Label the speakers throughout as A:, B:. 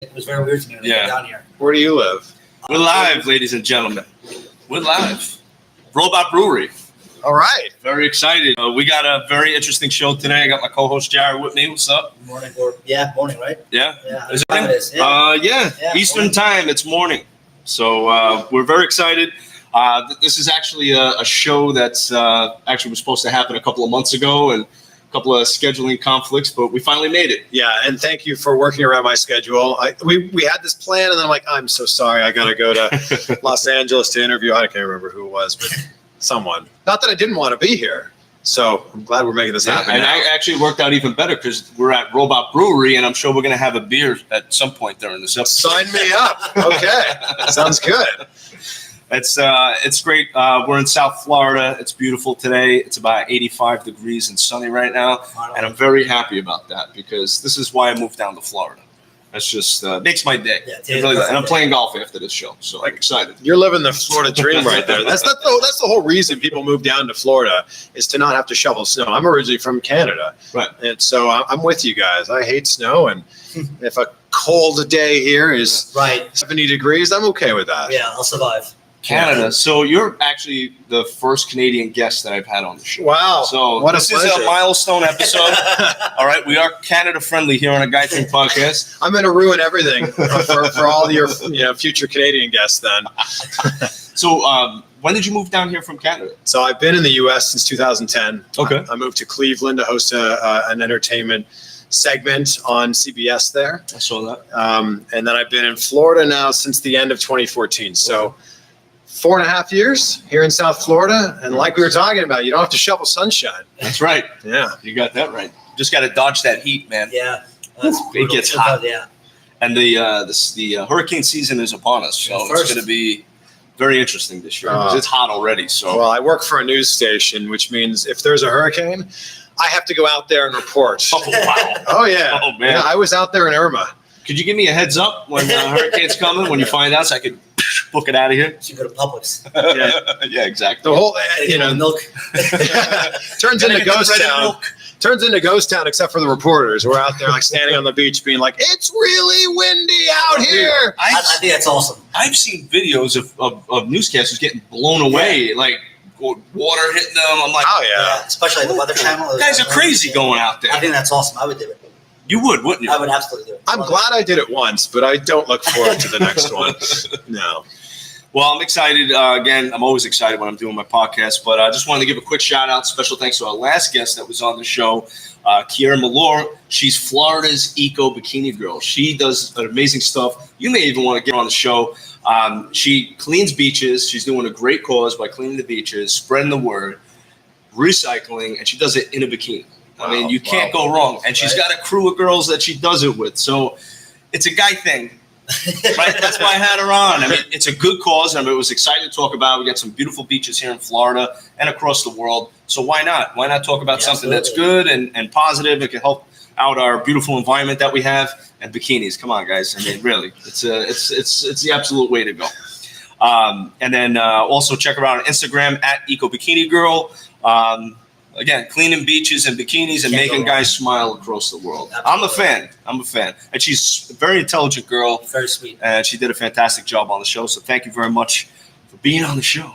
A: It was very weird to me when I got down here.
B: Where do you live?
C: We're live, ladies and gentlemen. We're live. Robot Brewery.
B: All right.
C: Very excited. We got a very interesting show today. I got my co-host Jared with me. What's up?
A: Morning, morning, right?
C: Yeah.
A: Is it? Yeah.
C: Eastern
A: morning.
C: time. It's morning. So we're very excited. This is actually a show that's actually was supposed to happen a couple of months ago, and a couple of scheduling conflicts, but we finally made it.
B: Yeah, and thank you for working around my schedule. We had this plan, and then I'm like, I'm so sorry. I got to go to Los Angeles to interview. I can't remember who it was, but someone. Not that I didn't want to be here. So I'm glad we're making this happen.
C: And it actually worked out even better because we're at Robot Brewery, and I'm sure we're going to have a beer at some point during this episode.
B: Sign me up. Okay. Sounds good.
C: It's great. We're in South Florida. It's beautiful today. It's about 85 degrees and sunny right now, and I'm very happy about that because this is why I moved down to Florida. That's just makes my day. Yeah, really, and I'm playing golf after this show, so I'm excited.
B: You're living the Florida dream right there. That's the whole reason people move down to Florida is to not have to shovel snow. I'm originally from Canada,
C: right?
B: And so I'm with you guys. I hate snow, and if a cold day here is 70 degrees, I'm okay with that.
A: Yeah, I'll survive.
C: Canada. So you're actually the first Canadian guest that I've had on the show.
B: Wow.
C: So this is a milestone episode. All right. We are Canada friendly here on a Guy Think podcast.
B: I'm going to ruin everything for all your future Canadian guests then.
C: So when did you move down here from Canada?
B: So I've been in the U.S. since 2010.
C: Okay.
B: I moved to Cleveland to host an entertainment segment on CBS there.
C: I saw that.
B: And then I've been in Florida now since the end of 2014. So 4.5 years here in South Florida. And like we were talking about, you don't have to shovel sunshine.
C: That's right.
B: Yeah.
C: You got that right. Just got to dodge that heat, man.
A: Yeah.
C: It gets hot.
A: Yeah.
C: And the hurricane season is upon us. So it's going to be very interesting this year because it's hot already. So
B: well, I work for a news station, which means if there's a hurricane, I have to go out there and report.
C: Oh, wow.
B: Oh, yeah.
C: Oh, man.
B: Yeah, I was out there in Irma.
C: Could you give me a heads up when the hurricane's coming, when you find out, so I could book it out of here?
A: You go to Publix.
C: Yeah, exactly.
B: The whole,
A: milk
B: turns into ghost town. Turns into ghost town, except for the reporters. We're out there like standing on the beach being like, it's really windy out here.
A: I think that's awesome.
C: I've seen videos of newscasters getting blown away, like water hitting them. I'm like,
A: oh, yeah. Especially the Weather Channel.
C: You guys are crazy going out there.
A: I think that's awesome. I would do it.
C: You would, wouldn't you?
A: I would absolutely do it.
B: I'm glad I did it once, but I don't look forward to the next one. No.
C: Well, I'm excited. Again, I'm always excited when I'm doing my podcast, but I just wanted to give a quick shout out, special thanks to our last guest that was on the show, Kiera Malore. She's Florida's eco bikini girl. She does amazing stuff. You may even want to get her on the show. She cleans beaches. She's doing a great cause by cleaning the beaches, spreading the word, recycling, and she does it in a bikini. I mean, you can't go wrong. And she's got a crew of girls that she does it with. So it's a guy thing, right? That's why I had her on. I mean, it's a good cause. I mean, it was exciting to talk about. We got some beautiful beaches here in Florida and across the world. So why not? Why not talk about something that's good and positive? It can help out our beautiful environment that we have. And bikinis. Come on, guys. I mean, really, it's the absolute way to go. And then also check her out on Instagram at EcoBikiniGirl. Again, cleaning beaches and bikinis and making guys smile across the world. Absolutely. I'm a fan. And she's a very intelligent girl.
A: Very sweet.
C: And she did a fantastic job on the show. So thank you very much for being on the show.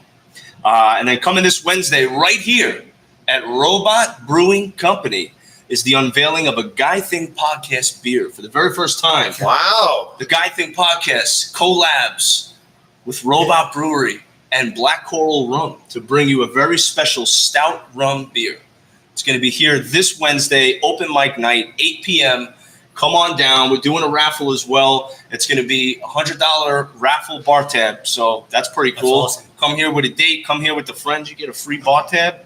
C: And then coming this Wednesday right here at Robot Brewing Company is the unveiling of a Guy Think Podcast beer for the very first time.
B: Wow.
C: The Guy Think Podcast collabs with Robot Brewery and Black Coral Rum to bring you a very special stout rum beer. It's going to be here this Wednesday, open mic night, 8 p.m. Come on down. We're doing a raffle as well. It's going to be a $100 raffle bar tab, so that's pretty cool.
A: That's awesome.
C: Come here with a date. Come here with the friends. You get a free bar tab.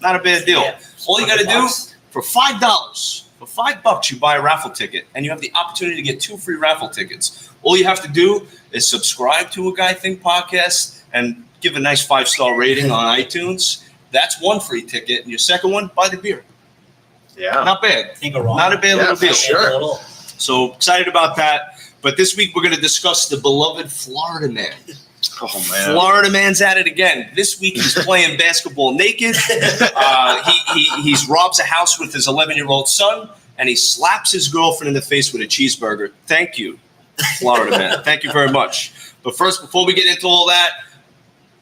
C: Not a bad deal.
A: Yeah.
C: All you got to do, for $5, for $5, you buy a raffle ticket, and you have the opportunity to get 2 free raffle tickets. All you have to do is subscribe to a Guy Think podcast and give a nice 5-star rating on iTunes. That's 1 free ticket. And your second one, buy the beer.
B: Yeah.
C: Not bad.
A: Can't go wrong.
C: Not a bad little deal.
B: Sure.
C: So excited about that. But this week we're going to discuss the beloved Florida man.
B: Oh, man.
C: Florida man's at it again. This week he's playing basketball naked. He's robs a house with his 11-year-old son, and he slaps his girlfriend in the face with a cheeseburger. Thank you Florida man. Thank you very much. But first, before we get into all that,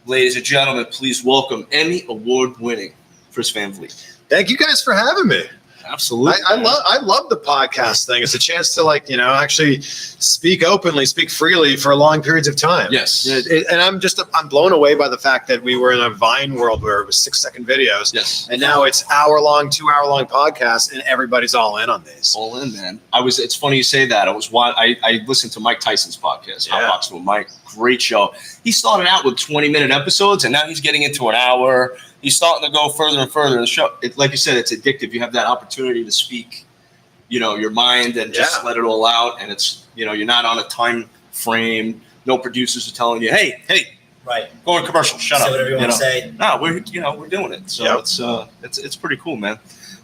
C: ladies and gentlemen, please welcome Emmy Award-winning Chris Van Vliet.
B: Thank you guys for having me.
C: Absolutely.
B: I love the podcast thing. It's a chance to actually speak openly, speak freely for long periods of time.
C: Yes.
B: And I'm blown away by the fact that we were in a Vine world where it was 6-second videos.
C: Yes.
B: And now it's 2-hour-long podcasts, and everybody's all in on these.
C: All in, man. It's funny you say that. I listened to Mike Tyson's podcast, Hot Box with Mike. Great show. He started out with 20-minute episodes, and now he's getting into an hour. He's starting to go further and further in the show. Like you said, it's addictive. You have that opportunity to speak, your mind and just let it all out. And it's, you're not on a time frame. No producers are telling you, hey,
A: right,
C: go on commercial. Shut up.
A: Say whatever you want to say.
C: No, we're doing it. So it's pretty cool, man.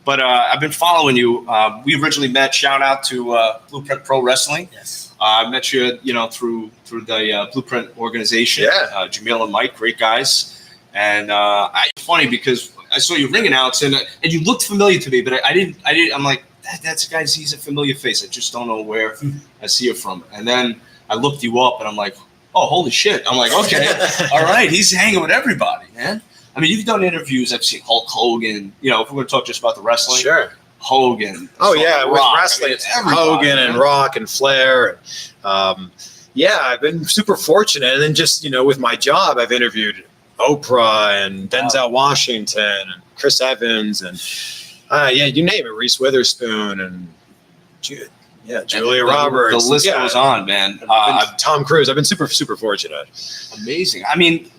C: But I've been following you. We originally met. Shout out to Blueprint Pro Wrestling.
A: Yes.
C: I met you, through the Blueprint organization.
B: Yeah.
C: Jamil and Mike, great guys. And it's funny because I saw you ring announce and you looked familiar to me, but I didn't. I'm like, that's he's a familiar face. I just don't know where I see it from. And then I looked you up and I'm like, oh, holy shit. I'm like, okay, all right. He's hanging with everybody, man. I mean, you've done interviews. I've seen Hulk Hogan. If we're going to talk just about the wrestling.
B: Sure.
C: Hogan.
B: Oh, yeah. With
C: Rock.
B: wrestling, it's
C: everybody,
B: Hogan and Rock and Flair. I've been super fortunate. And then just, with my job, I've interviewed Oprah and Denzel Washington and Chris Evans and you name it, Reese Witherspoon and Julia Roberts.
C: The list goes on, man.
B: Tom Cruise. I've been super, super fortunate.
C: Amazing. I mean,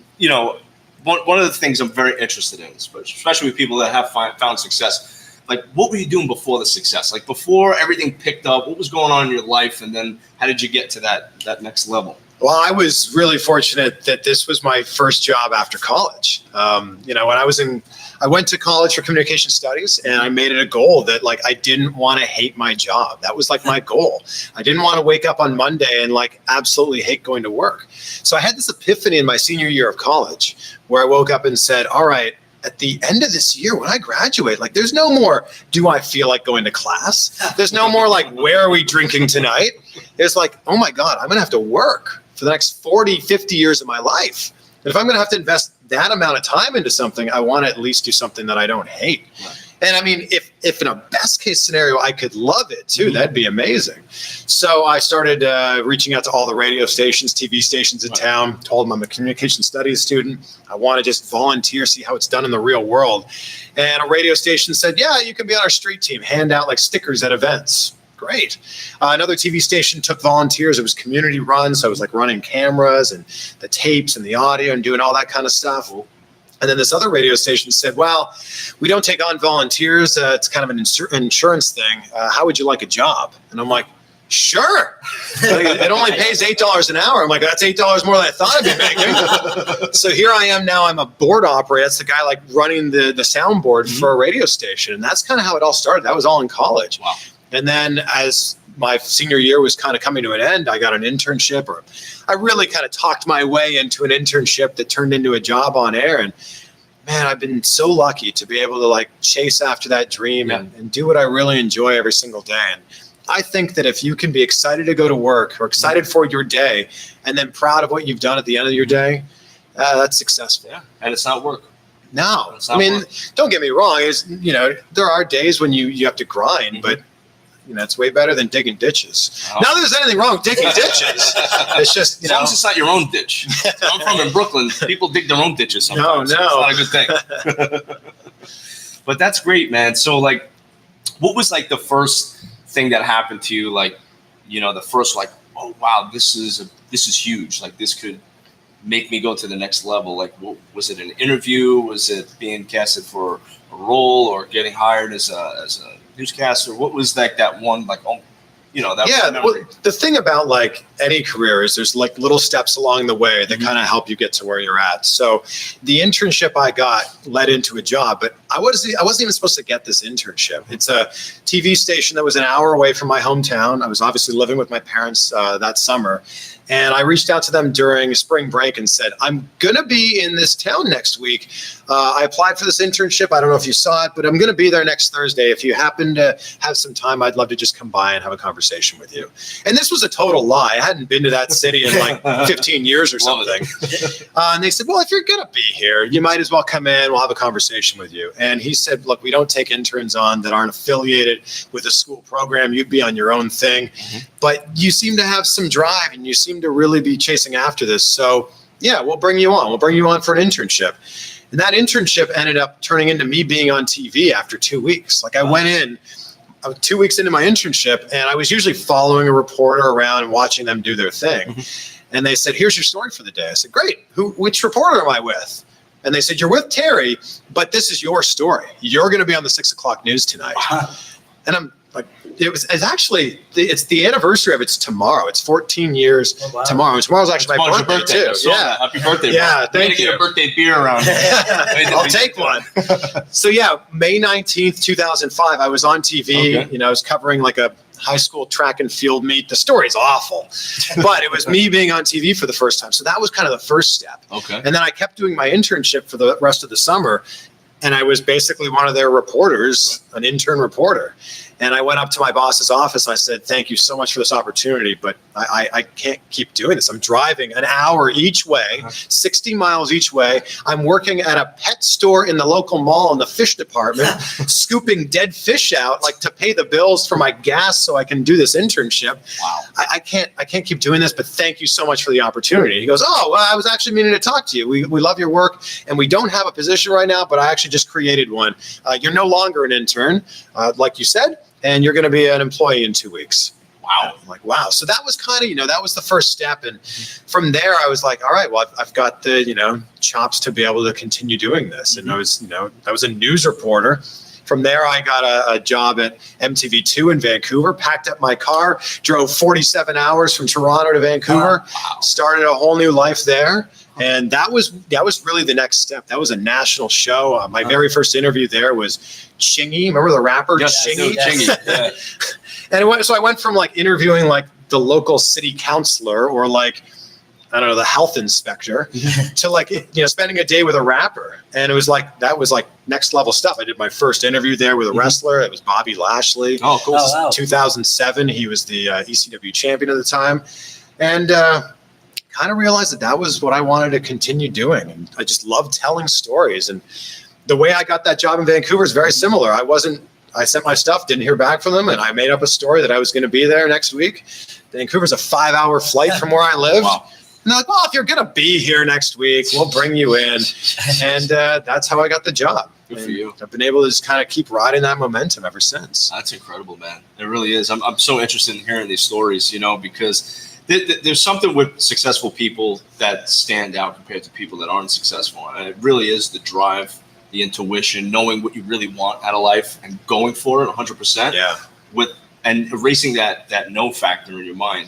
C: one of the things I'm very interested in, especially with people that have found success, like what were you doing before the success? Like before everything picked up, what was going on in your life? And then how did you get to that next level?
B: Well, I was really fortunate that this was my first job after college. When I went to college for communication studies, and I made it a goal that I didn't want to hate my job. That was my goal. I didn't want to wake up on Monday and absolutely hate going to work. So I had this epiphany in my senior year of college where I woke up and said, all right, at the end of this year, when I graduate, there's no more, do I feel like going to class? There's no more where are we drinking tonight? It's oh my God, I'm going to have to work for the next 40, 50 years of my life. And if I'm going to have to invest that amount of time into something, I want to at least do something that I don't hate. Right. And I mean, if in a best case scenario, I could love it too, that'd be amazing. So I started reaching out to all the radio stations, TV stations in town, told them I'm a communication studies student. I want to just volunteer, see how it's done in the real world. And a radio station said, yeah, you can be on our street team, hand out stickers at events. Great. Another TV station took volunteers. It was community run. So it was running cameras and the tapes and the audio and doing all that kind of stuff. And then this other radio station said, well, we don't take on volunteers. It's kind of an insurance thing. How would you like a job? And I'm like, sure. It only pays $8 an hour. I'm like, that's $8 more than I thought I'd be making. So here I am now. I'm a board operator. That's the guy running the soundboard for a radio station. And that's kind of how it all started. That was all in college. Wow. And then as my senior year was kind of coming to an end, I got an internship, or I really kind of talked my way into an internship that turned into a job on air. And man, I've been so lucky to be able to chase after that dream and do what I really enjoy every single day. And I think that if you can be excited to go to work or excited for your day and then proud of what you've done at the end of your day, that's successful.
C: Yeah. And it's not work.
B: No, I mean, don't get me wrong. There are days when you have to grind, but it's way better than digging ditches. Oh. Not that there's anything wrong with digging ditches. It's just,
C: as long as it's not your own ditch. I'm from in Brooklyn. People dig their own ditches sometimes. No. So it's not a good thing. But that's great, man. So, what was, the first thing that happened to you? The first, oh, wow, this is huge. This could make me go to the next level. Was it an interview? Was it being casted for a role or getting hired as a newscaster? What was that one
B: well, the thing about any career is there's little steps along the way that kind of help you get to where you're at. So the internship I got led into a job, but I wasn't even supposed to get this internship. It's a TV station that was an hour away from my hometown. I was obviously living with my parents that summer. And I reached out to them during spring break and said, I'm going to be in this town next week. I applied for this internship. I don't know if you saw it, but I'm going to be there next Thursday. If you happen to have some time, I'd love to just come by and have a conversation with you. And this was a total lie. I hadn't been to that city in like 15 years or
C: Love
B: something. And they said, well, if you're going to be here, you might as well come in. We'll have a conversation with you. And he said, look, we don't take interns on that aren't affiliated with a school program. You'd be on your own thing. But you seem to have some drive and you seem to really be chasing after this. So, yeah, we'll bring you on. We'll bring you on for an internship. And that internship ended up turning into me being on TV after 2 weeks. Like I went in, I was 2 weeks into my internship, and I was usually following a reporter around and watching them do their thing. And they said, here's your story for the day. I said, great. Which reporter am I with? And they said, you're with Terry, but this is your story. You're going to be on the 6 o'clock news tonight. And I'm like, it's the anniversary of it's tomorrow. It's 14 years tomorrow. Tomorrow's actually my birthday too. Yeah.
C: Happy birthday, bro.
B: Yeah, thank you.
C: Get a birthday beer around here.
B: I'll take one. So yeah, May 19th, 2005, I was on TV. Okay. I was covering like a high school track and field meet. The story's awful, but it was me being on TV for the first time. So that was kind of the first step.
C: Okay.
B: And then I kept doing my internship for the rest of the summer. And I was basically one of their reporters, an intern reporter. And I went up to my boss's office. I said, thank you so much for this opportunity, but I can't keep doing this. I'm driving an hour each way, 60 miles each way. I'm working at a pet store in the local mall in the fish department, scooping dead fish out, like to pay the bills for my gas so I can do this internship. Wow. I can't keep doing this, but thank you so much for the opportunity. He goes, oh, well, I was actually meaning to talk to you. We love your work, and we don't have a position right now, but I actually just created one. You're no longer an intern, like you said, and you're going to be an employee in 2 weeks. Wow. I'm like, wow. So that was kind of, that was the first step. And from there, I was like, all right, well, I've got the, chops to be able to continue doing this. And I was, I was a news reporter. From there, I got a job at MTV2 in Vancouver, packed up my car, drove 47 hours from Toronto to Vancouver, started a whole new life there. And that was really the next step. That was a national show. My very first interview there was Chingy. Remember the rapper Chingy?
C: Chingy.
B: And so I went from like interviewing like the local city councilor or like, I don't know, the health inspector to like, spending a day with a rapper. And it was like, that was like next level stuff. I did my first interview there with a wrestler. It was Bobby Lashley.
C: Oh, cool.
A: Wow.
B: 2007. He was the ECW champion at the time. And, kind of realized that was what I wanted to continue doing. And I just loved telling stories. And the way I got that job in Vancouver is very similar. I sent my stuff, didn't hear back from them, and I made up a story that I was going to be there next week. Vancouver's a 5-hour flight from where I live.
C: Wow.
B: And they're like, well, if you're going to be here next week, we'll bring you in. And that's how I got the job.
C: Good for you.
B: I've been able to just kind of keep riding that momentum ever since.
C: That's incredible, man. It really is. I'm so interested in hearing these stories, because there's something with successful people that stand out compared to people that aren't successful. And it really is the drive, the intuition, knowing what you really want out of life and going for it 100%.
B: Yeah.
C: And erasing that no factor in your mind.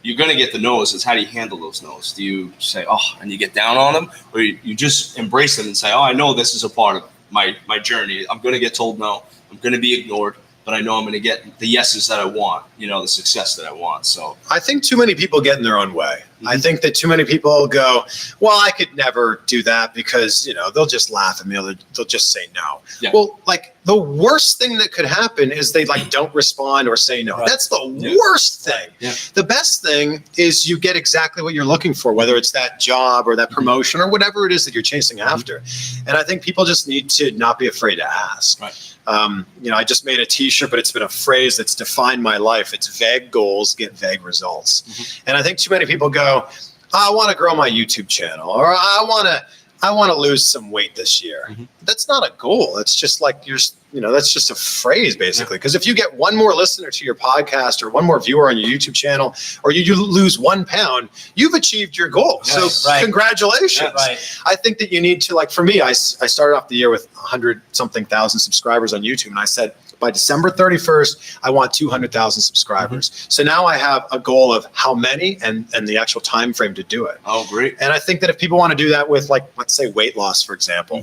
C: You're going to get the no's. It's how do you handle those no's? Do you say, oh, and you get down on them? Or you just embrace them and say, oh, I know this is a part of my journey. I'm going to get told no. I'm going to be ignored. But I know I'm going to get the yeses that I want, the success that I want. So
B: I think too many people get in their own way. I think that too many people go, well, I could never do that because, they'll just laugh at me. They'll just say no. Yeah. Well, like the worst thing that could happen is they like don't respond or say no. Right. That's the worst thing. Yeah. The best thing is you get exactly what you're looking for, whether it's that job or that promotion or whatever it is that you're chasing after. And I think people just need to not be afraid to ask. Right. I just made a t-shirt, but it's been a phrase that's defined my life. It's vague goals get vague results. And I think too many people go, I want to grow my YouTube channel, or I want to lose some weight this year. That's not a goal. It's just like that's just a phrase basically. Because if you get one more listener to your podcast or one more viewer on your YouTube channel, or you lose 1 pound, you've achieved your goal.
A: Yes,
B: so congratulations.
A: Yeah, right.
B: I think that you need to, like, for me, I started off the year with 100-something thousand subscribers on YouTube. And I said, by December 31st, I want 200,000 subscribers. So now I have a goal of how many and the actual time frame to do it.
C: Oh, great.
B: And I think that if people want to do that with, like, let's say weight loss, for example,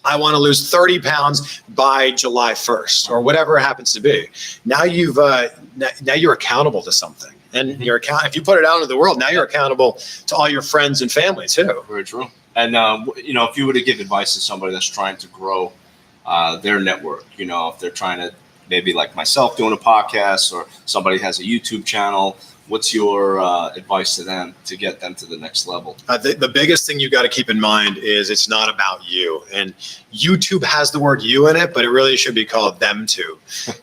B: I want to lose 30 pounds by July 1st or whatever it happens to be. Now you're accountable to something. And if you put it out into the world, now you're accountable to all your friends and family too.
C: Very true. And, if you were to give advice to somebody that's trying to grow their network, if they're trying to, maybe like myself doing a podcast, or somebody has a YouTube channel, what's your advice to them to get them to the next level?
B: The biggest thing you got to keep in mind is it's not about you. And YouTube has the word you in it, but it really should be called them too.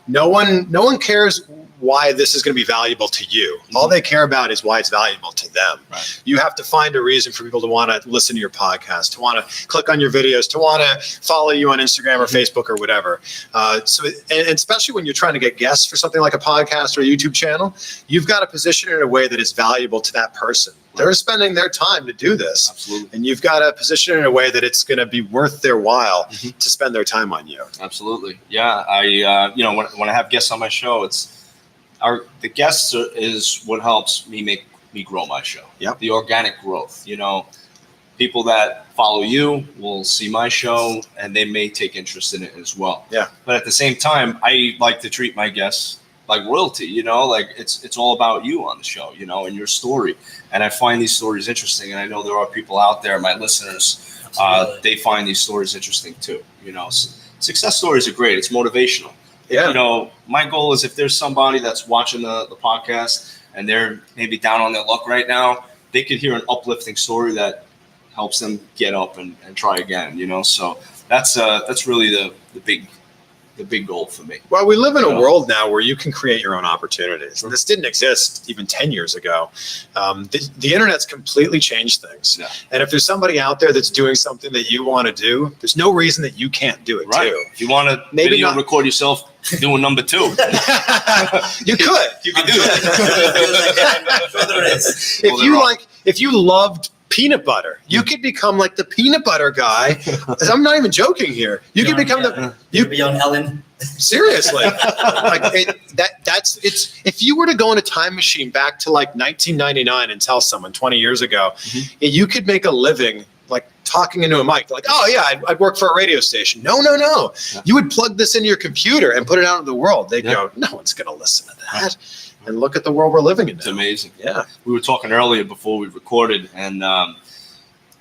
B: No one cares why this is going to be valuable to you. All they care about is why it's valuable to them.
C: Right.
B: You have to find a reason for people to want to listen to your podcast, to want to click on your videos, to want to follow you on Instagram or Facebook or whatever. And especially when you're trying to get guests for something like a podcast or a YouTube channel, you've got to position it in a way that is valuable to that person. They're spending their time to do this.
C: Absolutely.
B: And you've got to position it in a way that it's going to be worth their while to spend their time on you.
C: Absolutely. Yeah. I when I have guests on my show, the guests is what helps me grow my show.
B: Yep.
C: The organic growth. People that follow you will see my show and they may take interest in it as well.
B: Yeah.
C: But at the same time, I like to treat my guests like royalty, like it's all about you on the show, and your story. And I find these stories interesting. And I know there are people out there, my listeners, they find these stories interesting too. So success stories are great. It's motivational.
B: Yeah.
C: My goal is if there's somebody that's watching the podcast and they're maybe down on their luck right now, they could hear an uplifting story that helps them get up and try again, So that's really the big goal for me.
B: Well, we live in a world now where you can create your own opportunities. And this didn't exist even 10 years ago. The internet's completely changed things.
C: Yeah.
B: And if there's somebody out there that's doing something that you want to do, there's no reason that you can't do it too.
C: If you want to video record yourself doing number 2,
B: you could.
C: You could do that.
A: I'm sure there is.
B: If you loved peanut butter, you could become like the peanut butter guy. I'm not even joking here. You could become
A: you'd be on Ellen.
B: Seriously. If you were to go in a time machine back to like 1999 and tell someone 20 years ago, you could make a living like talking into a mic, like, oh yeah, I'd work for a radio station. No. Yeah. You would plug this into your computer and put it out into the world. They'd go, no one's going to listen to that. And look at the world we're living in now.
C: It's amazing.
B: Yeah.
C: We were talking earlier before we recorded, and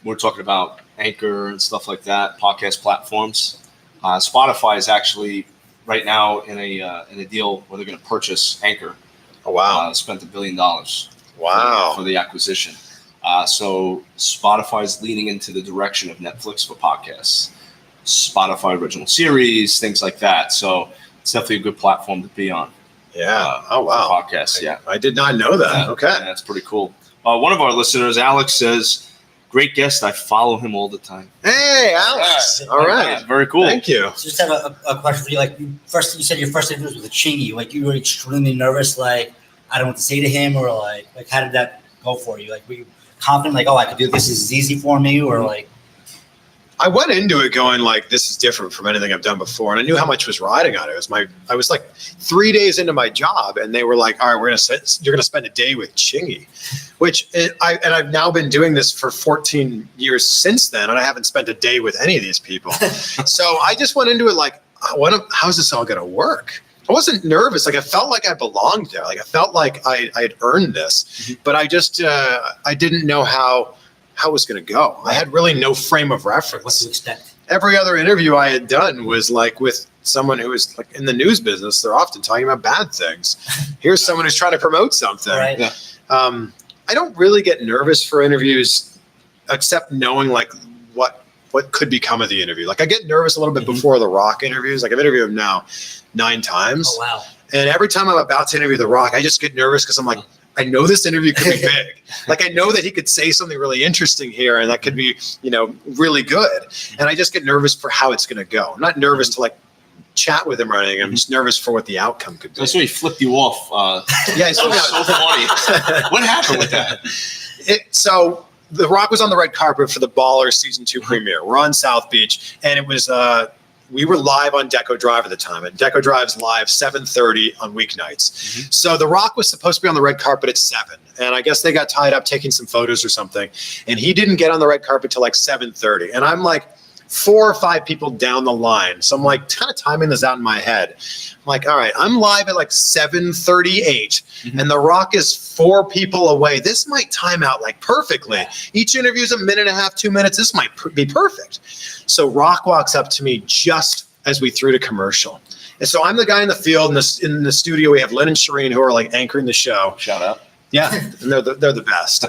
C: we were talking about Anchor and stuff like that, podcast platforms. Spotify is actually right now in a deal where they're going to purchase Anchor.
B: Oh, wow.
C: Spent $1 billion.
B: Wow.
C: For the acquisition. So Spotify is leaning into the direction of Netflix for podcasts, Spotify original series, things like that. So it's definitely a good platform to be on.
B: Yeah. Oh, wow.
C: Podcasts. Yeah.
B: I did not know that.
C: Yeah,
B: okay.
C: Yeah, that's pretty cool. One of our listeners, Alex, says, great guest. I follow him all the time.
B: Hey, Alex. All right.
C: Yeah, very cool.
B: Thank you.
A: So just have a question for you. Like you said your first interview was with Chingy. Like you were extremely nervous. Like I don't know what to say to him, or like how did that go for you? Like were you confident? Like I could do this. This is easy for me, or like.
B: I went into it going like, this is different from anything I've done before. And I knew how much was riding on it. I was like 3 days into my job and they were like, all right, you're going to spend a day with Chingy, I've now been doing this for 14 years since then. And I haven't spent a day with any of these people. So I just went into it like, how's this all going to work? I wasn't nervous. Like I felt like I belonged there. Like I felt like I had earned this, but I just, I didn't know how it was going to go. I had really no frame of reference.
A: What to expect?
B: Every other interview I had done was like with someone who was like in the news business. They're often talking about bad things. Here's someone who's trying to promote something.
A: Right.
C: Yeah.
B: I don't really get nervous for interviews, except knowing like what could become of the interview. Like I get nervous a little bit before the Rock interviews. Like I've interviewed him now 9 times.
A: Oh wow!
B: And every time I'm about to interview the Rock, I just get nervous because I'm like, I know this interview could be big. Like I know that he could say something really interesting here and that could be, really good. And I just get nervous for how it's going to go. I'm not nervous to like chat with him or anything. I'm just nervous for what the outcome could be.
C: That's why he flipped you off.
B: Yeah,
C: that was so funny. What happened with that?
B: So The Rock was on the red carpet for the Baller season 2 premiere. We're on South Beach and it was, we were live on Deco Drive at the time, and Deco Drive's live 7:30 on weeknights. So The Rock was supposed to be on the red carpet at 7, and I guess they got tied up taking some photos or something, and he didn't get on the red carpet till like 7:30, and I'm like 4 or 5 people down the line, so I'm like kind of timing this out in my head. I'm like, all right, I'm live at like 7:38, and The Rock is 4 people away. This might time out like perfectly. Each interview is a minute and a half, 2 minutes. This might be perfect. So Rock walks up to me just as we threw to commercial. And so I'm the guy in the field in the studio. We have Lynn and Shireen who are like anchoring the show.
C: Shout out.
B: Yeah, and they're the best.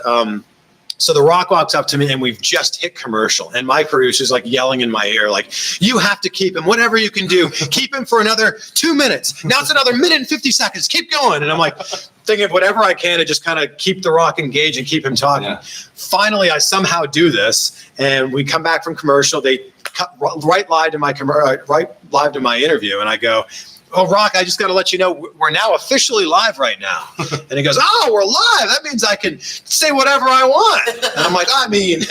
B: So The Rock walks up to me, and we've just hit commercial, and my producer's like yelling in my ear, like, "You have to keep him. Whatever you can do, keep him for another 2 minutes. Now it's another minute and 50 seconds. Keep going." And I'm like, thinking of whatever I can to just kind of keep The Rock engaged and keep him talking. Yeah. Finally, I somehow do this, and we come back from commercial. They cut right live to my interview, and I go, "Oh, Rock, I just got to let you know we're now officially live right now." And he goes, "Oh, we're live. That means I can say whatever I want." And I'm like, "I mean,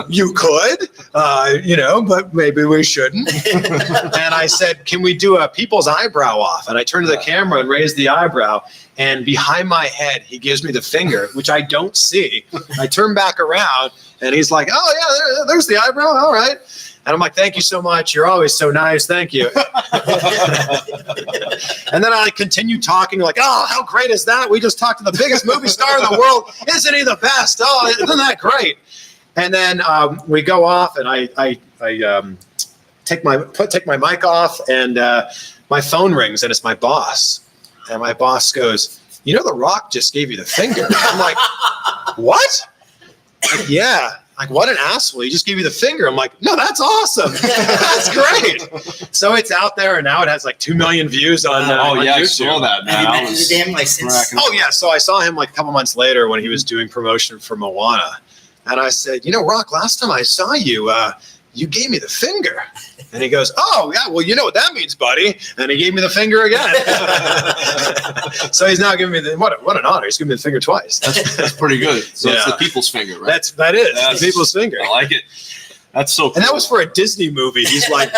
B: you could, but maybe we shouldn't." And I said, "Can we do a people's eyebrow off?" And I turned to the camera and raised the eyebrow. And behind my head, he gives me the finger, which I don't see. I turn back around, and he's like, "Oh, yeah, there's the eyebrow. All right." And I'm like, "Thank you so much. You're always so nice. Thank you." And then I continue talking like, "Oh, how great is that? We just talked to the biggest movie star in the world. Isn't he the best? Oh, isn't that great?" And then we go off, and I take my mic off, and my phone rings, and it's my boss. And my boss goes, "You know, The Rock just gave you the finger." I'm like, "What?" Like, "Yeah." Like, "What an asshole. He just gave you the finger." I'm like, "No, that's awesome. That's great." So it's out there, and now it has like 2 million views on YouTube.
C: I saw that, man.
A: Have you met him like since?
B: Oh, yeah. So I saw him like a couple months later when he was doing promotion for Moana. And I said, "You know, Rock, last time I saw you, you gave me the finger." And he goes, "Oh, yeah, well, you know what that means, buddy." And he gave me the finger again. So he's now giving me what an honor. He's giving me the finger twice.
C: That's pretty good. So it's the people's finger, right?
B: That is the people's finger.
C: I like it. That's so cool.
B: And that was for a Disney movie. He's like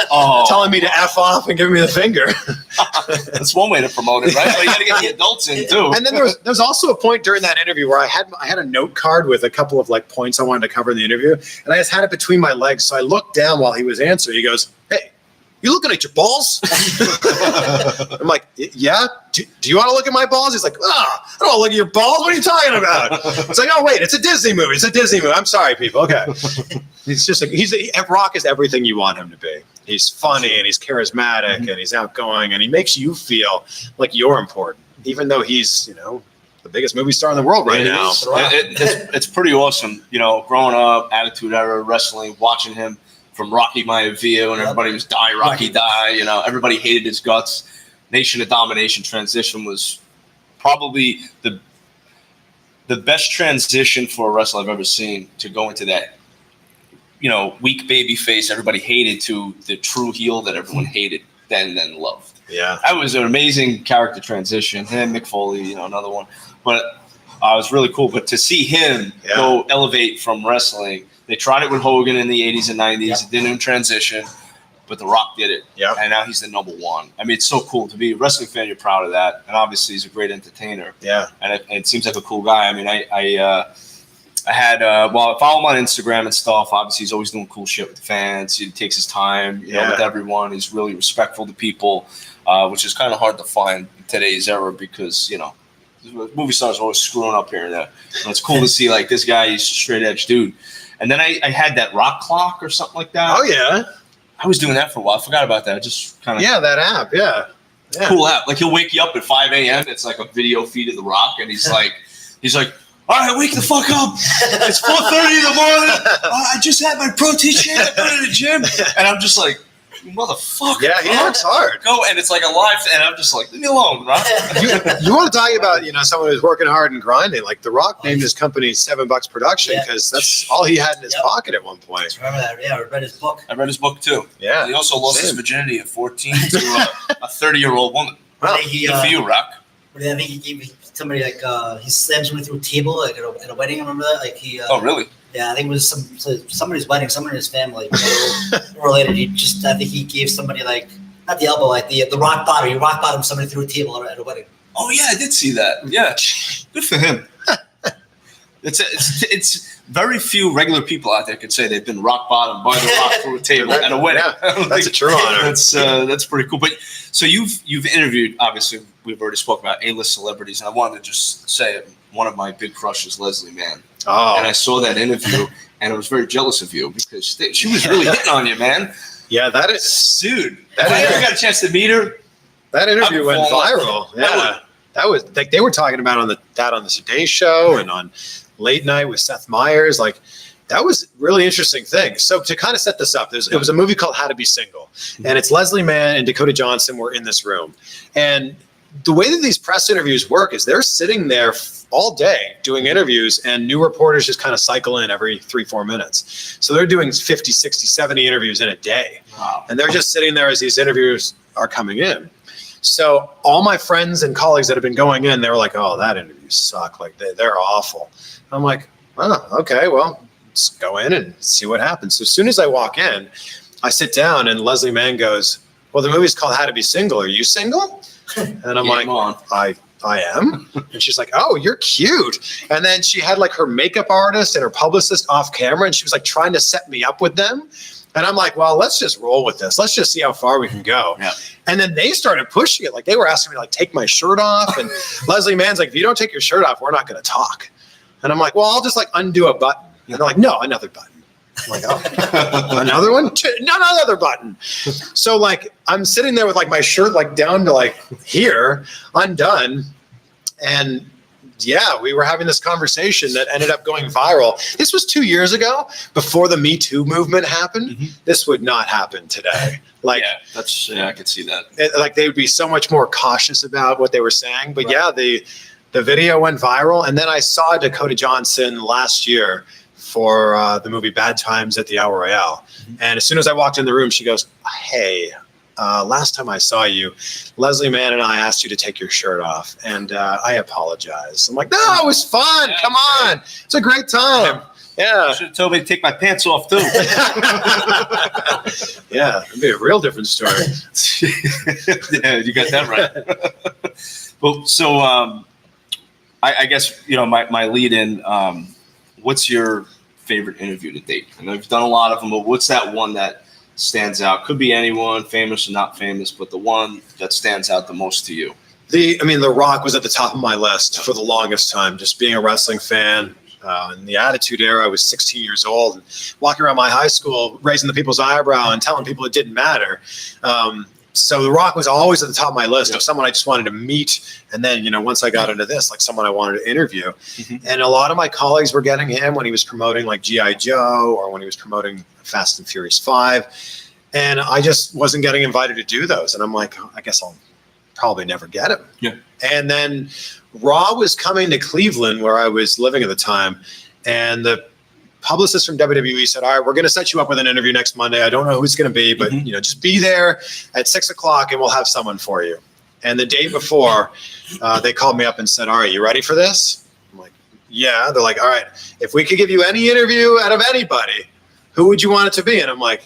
B: telling me to F off and giving me the finger.
C: That's one way to promote it, right? But you got to get the adults in too.
B: And then there's also a point during that interview where I had a note card with a couple of like points I wanted to cover in the interview, and I just had it between my legs. So I looked down while he was answering. He goes, "Hey, you looking at your balls?" I'm like, "Yeah. Do you want to look at my balls?" He's like, "I don't want to look at your balls. What are you talking about?" It's like, "Oh, wait, it's a Disney movie. It's a Disney movie. I'm sorry, people." Okay. He's just Rock is everything you want him to be. He's funny, and he's charismatic, and he's outgoing, and he makes you feel like you're important, even though he's, the biggest movie star in the world right now.
C: It's pretty awesome. Growing up, Attitude Era wrestling, watching him from Rocky Maivia, and everybody was die, Rocky, die. Everybody hated his guts. Nation of Domination transition was probably the best transition for a wrestler I've ever seen, to go into that, weak baby face everybody hated to the true heel that everyone hated then loved.
B: Yeah.
C: That was an amazing character transition. Him, Mick Foley, another one. But it was really cool. But to see him go elevate from wrestling, they tried it with Hogan in the 80s and 90s. It didn't transition, but The Rock did it. Yeah. And now he's the number one. I mean, it's so cool to be a wrestling fan. You're proud of that. And obviously he's a great entertainer. Yeah. And it seems like a cool guy. I mean, I had, I follow him on Instagram and stuff. Obviously, he's always doing cool shit with the fans. He takes his time, with everyone. He's really respectful to people, which is kind of hard to find in today's era because, movie stars are always screwing up here and there. And it's cool to see, like, this guy, he's a straight edge dude. And then I had that Rock Clock or something like that.
B: Oh, yeah.
C: I was doing that for a while. I forgot about that. I just kind of.
B: Yeah, that app. Yeah.
C: Cool app. Like, he'll wake you up at 5 a.m. It's like a video feed of The Rock. And he's like, "All right, wake the fuck up. It's 4:30 in the morning. I just had my protein shake. I put it in the gym." And I'm just like, "You motherfucker."
B: Yeah, he works hard.
C: Go, and it's like a live, and I'm just like, "Leave me alone, bro."
B: You want to talk about, someone who's working hard and grinding. Like, The Rock named his company $7 Production because that's all he had in his pocket at one point.
A: Remember that? Yeah, I read his book.
C: I read his book, too.
B: Yeah.
C: He also lost his virginity at 14 to a 30-year-old woman.
A: Well,
C: good for you, Rock.
A: But I think he gave somebody he slammed somebody through a table like at a wedding. Remember that? Like he.
C: Oh really?
A: Yeah, I think it was somebody's wedding. Someone in his family related. I think he gave somebody not the elbow, like the rock bottom. He rock bottomed somebody through a table at a wedding.
C: Oh yeah, I did see that. Yeah, good for him. It's very few regular people out there can say they've been rock bottom by the Rock through a table at a wedding.
B: Yeah, that's a true honor.
C: That's pretty cool. But so you've interviewed, obviously we've already spoken about A-list celebrities, and I wanted to just say one of my big crushes, Leslie Mann. Oh. And I saw that interview, and I was very jealous of you because she was really hitting on you, man.
B: Yeah, that is,
C: dude. If I ever got a chance to meet her,
B: that interview went viral. Yeah. that was like they were talking about on the Today Show and on Late Night with Seth Meyers. Like that was a really interesting thing. So to kind of set this up, it was a movie called How to Be Single, and it's Leslie Mann and Dakota Johnson were in this room, and the way that these press interviews work is they're sitting there all day doing interviews, and new reporters just kind of cycle in every 3-4 minutes. So they're doing 50, 60, 70 interviews in a day.
C: Wow.
B: And they're just sitting there as these interviews are coming in. So all my friends and colleagues that have been going in, they were like, oh, that interview sucked. Like they're awful. I'm like, oh, okay, well, let's go in and see what happens. So as soon as I walk in, I sit down and Leslie Mann goes, well, the movie's called How to Be Single. Are you single? And I'm like, I am. And she's like, oh, you're cute. And then she had like her makeup artist and her publicist off camera, and she was like trying to set me up with them. And I'm like, well, let's just roll with this. Let's just see how far we can go. Yeah. And then they started pushing it. Like they were asking me to like take my shirt off. And Leslie Mann's like, if you don't take your shirt off, we're not going to talk. And I'm like, well, I'll just like undo a button. And they're like, no, another button. I'm like, oh, another one? Another button. So like I'm sitting there with like my shirt like down to like here, undone. And yeah, we were having this conversation that ended up going viral. This was 2 years ago, before the Me Too movement happened. Mm-hmm. This would not happen today. Like,
C: I could see that.
B: Like they would be so much more cautious about what they were saying. But yeah, the video went viral. And then I saw Dakota Johnson last year for the movie Bad Times at the El Royale. Mm-hmm. And as soon as I walked in the room, she goes, hey, last time I saw you, Leslie Mann and I asked you to take your shirt off, and I apologize. I'm like, no, it was fun. Yeah, come on. It's a great time. Yeah.
C: You should have told me to take my pants off, too.
B: Yeah, it'd be a real different story.
C: Yeah, you got that right. Well, so I guess, my lead in, what's your favorite interview to date? I know you've done a lot of them, but what's that one that stands out? Could be anyone, famous or not famous, but the one that stands out the most to you.
B: The Rock was at the top of my list for the longest time. Just being a wrestling fan. In the Attitude Era, I was 16 years old, and walking around my high school, raising the people's eyebrow and telling people it didn't matter. So The Rock was always at the top of my list of someone I just wanted to meet. And then, once I got into this, like someone I wanted to interview. Mm-hmm. And a lot of my colleagues were getting him when he was promoting like G.I. Joe or when he was promoting Fast and Furious 5. And I just wasn't getting invited to do those. And I'm like, I guess I'll probably never get him. Yeah. And then Raw was coming to Cleveland, where I was living at the time. And the publicist from WWE said, all right, we're going to set you up with an interview next Monday. I don't know who it's going to be, but just be there at 6:00 and we'll have someone for you. And the day before, they called me up and said, all right, you ready for this? I'm like, yeah. They're like, all right, if we could give you any interview out of anybody, who would you want it to be? And I'm like,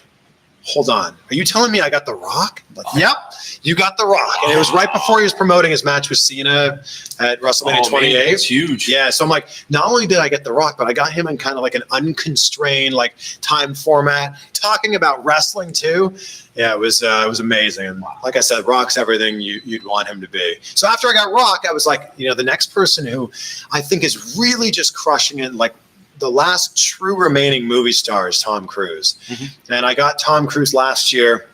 B: hold on. Are you telling me I got The Rock? Like, yep, you got The Rock. And it was right before he was promoting his match with Cena at WrestleMania 28.
C: It's huge.
B: Yeah, so I'm like, not only did I get The Rock, but I got him in kind of like an unconstrained like time format, talking about wrestling too. Yeah, it was amazing. And like I said, Rock's everything you'd want him to be. So after I got Rock, I was like, the next person who I think is really just crushing it, like the last true remaining movie star is Tom Cruise. Mm-hmm. And I got Tom Cruise last year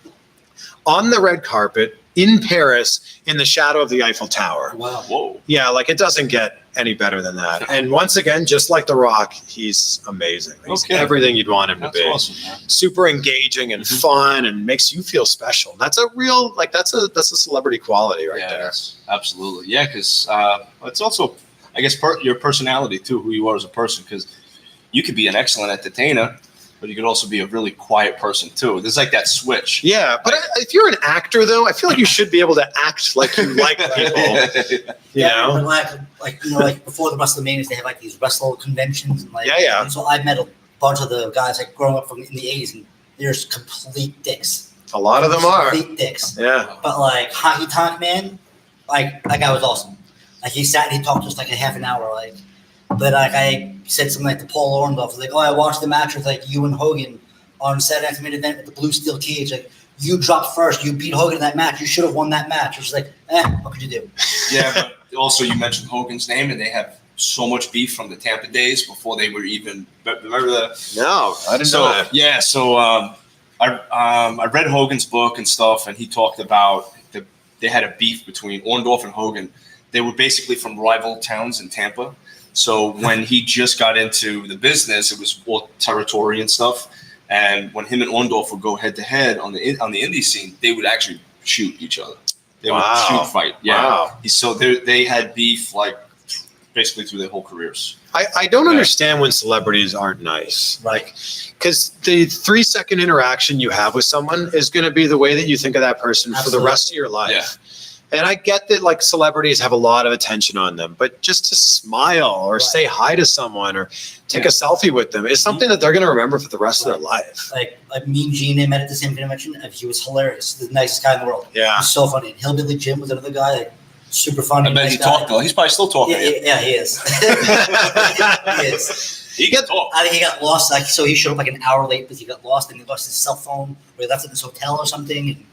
B: on the red carpet in Paris in the shadow of the Eiffel Tower.
C: Wow. Whoa.
B: Yeah, like it doesn't get any better than that. And once again, just like The Rock, he's amazing. He's everything you'd want him to be.
C: Awesome, man.
B: Super engaging and fun and makes you feel special. That's a real, that's a celebrity quality right there.
C: Absolutely. Yeah, because it's also, I guess, your personality too, who you are as a person, because you could be an excellent entertainer, but you could also be a really quiet person too. There's like that switch.
B: Yeah, but if you're an actor though, I feel like you should be able to act like you like people. You know?
A: Like before the WrestleManias, they have like these wrestler conventions. And
B: yeah.
A: And so I met a bunch of the guys like growing up in the 80s, and there's complete dicks.
B: A lot of them are.
A: Complete dicks.
B: Yeah.
A: But like Hockey Tonk Man, like that guy was awesome. Like he sat and he talked to us like a half an hour, like. But like I said something like to Paul Orndorff, like, I watched the match with like you and Hogan on Saturday Night's Main Event at the Blue Steel Cage. Like you dropped first, you beat Hogan in that match. You should have won that match. It was like, what could you do?
C: Yeah, but also you mentioned Hogan's name, and they have so much beef from the Tampa days before they were even. Remember that?
B: No, I didn't know that.
C: Yeah, so I read Hogan's book and stuff, and he talked about they had a beef between Orndorff and Hogan. they were basically from rival towns in Tampa. So when he just got into the business, it was all territory and stuff. And when him and Orndorff would go head to head on the indie scene, they would actually shoot each other. They would shoot fight. Yeah. Wow. So they had beef like basically through their whole careers.
B: I don't understand when celebrities aren't nice. Like, because the 3-second interaction you have with someone is going to be the way that you think of that person for the rest of your life. Yeah. And I get that like celebrities have a lot of attention on them, but just to smile or say hi to someone or take a selfie with them is something that they're going to remember for the rest of their life.
A: Like Mean Gene I met at the same convention. He was hilarious. The nicest guy in the world. Yeah. He was so funny. And Hillbilly Jim was another guy, like super funny.
C: I bet he talked though. He's probably still talking.
A: Yeah, he is. He is.
C: He can talk.
A: I think he got lost. Like, so he showed up like an hour late because he got lost and he lost his cell phone or he left it in his hotel or something. And,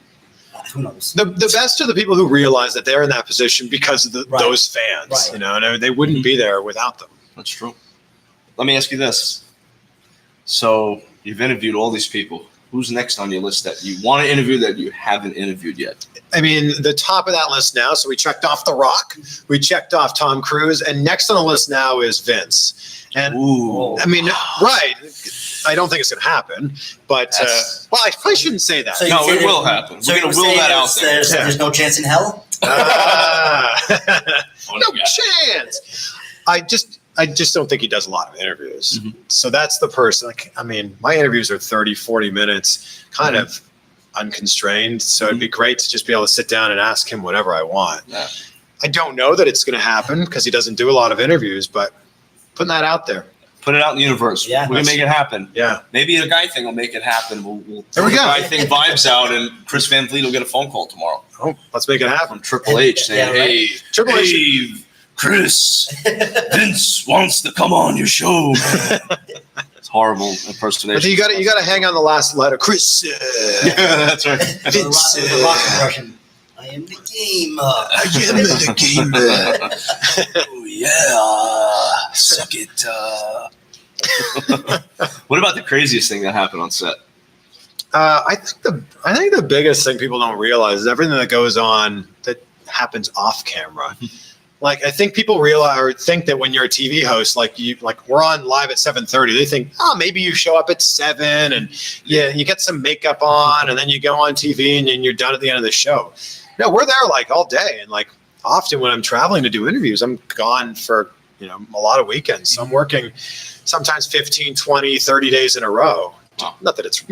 A: who knows? The
B: best are the people who realize that they're in that position because of those fans, you know, and they wouldn't be there without them.
C: That's true. Let me ask you this. So you've interviewed all these people. Who's next on your list that you want to interview that you haven't interviewed yet?
B: I mean, the top of that list now, so we checked off The Rock, we checked off Tom Cruise, and next on the list now is Vince. And I mean, I don't think it's going to happen, but well, I probably shouldn't say that.
C: So it will happen. We're going to will that out there.
A: There's no chance in hell?
B: No chance. I just don't think he does a lot of interviews. Mm-hmm. So that's the person. Like, I mean, my interviews are 30, 40 minutes, kind of unconstrained. So it'd be great to just be able to sit down and ask him whatever I want. Yeah. I don't know that it's going to happen because he doesn't do a lot of interviews, but putting that out there.
C: Put it out in the universe. Yeah, we're going to make it happen.
B: Yeah.
C: Maybe a guy thing will make it happen. We'll
B: there we go.
C: Guy thing vibes out, and Chris Van Vliet will get a phone call tomorrow.
B: Oh, let's make it happen.
C: From Triple H saying, hey,
B: Triple H.
C: Chris, Vince wants to come on your show, man. It's horrible impersonation.
B: But you got to hang on the last letter, Chris.
C: Yeah, that's right.
A: Vince. The rock impression. I am the gamer.
B: I am the gamer.
C: Oh yeah, suck it. What about the craziest thing that happened on set?
B: I think the biggest thing people don't realize is everything that goes on that happens off camera. Like, I think people realize or think that when you're a TV host, like we're on live at 7:30, they think, oh, maybe you show up at 7 and you get some makeup on and then you go on TV and you're done at the end of the show. No, we're there like all day. And like often when I'm traveling to do interviews, I'm gone for, a lot of weekends. So I'm working sometimes 15, 20, 30 days in a row. Not that it's,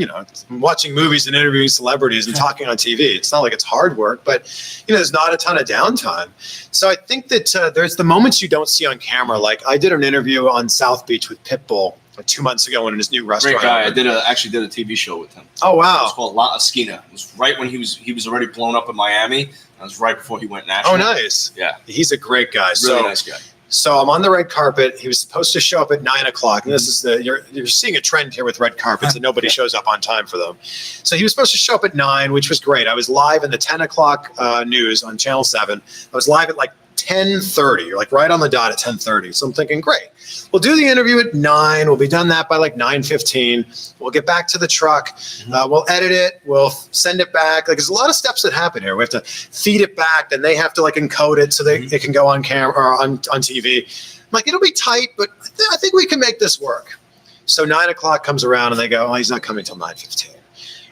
B: watching movies and interviewing celebrities and talking on TV. It's not like it's hard work, but, there's not a ton of downtime. So I think that there's the moments you don't see on camera. Like I did an interview on South Beach with Pitbull like 2 months ago in his new restaurant.
C: Great guy. I actually did a TV show with him.
B: Oh, wow.
C: It was called La Esquina. It was right when he was already blown up in Miami. That was right before he went national.
B: Oh, nice.
C: Yeah.
B: He's a great guy.
C: Really nice guy.
B: So I'm on the red carpet. He was supposed to show up at 9:00. And this is you're seeing a trend here with red carpets and nobody shows up on time for them. So he was supposed to show up at 9, which was great. I was live in the 10:00 news on Channel 7. I was live at like 10:30, like right on the dot at 10:30. So I'm thinking, great. We'll do the interview at 9. We'll be done that by like 9:15. We'll get back to the truck. We'll edit it. We'll send it back. Like there's a lot of steps that happen here. We have to feed it back. Then they have to like encode it so it can go on camera or on TV. I'm like, it'll be tight, but I think we can make this work. So 9:00 comes around and they go, oh, he's not coming till 9:15.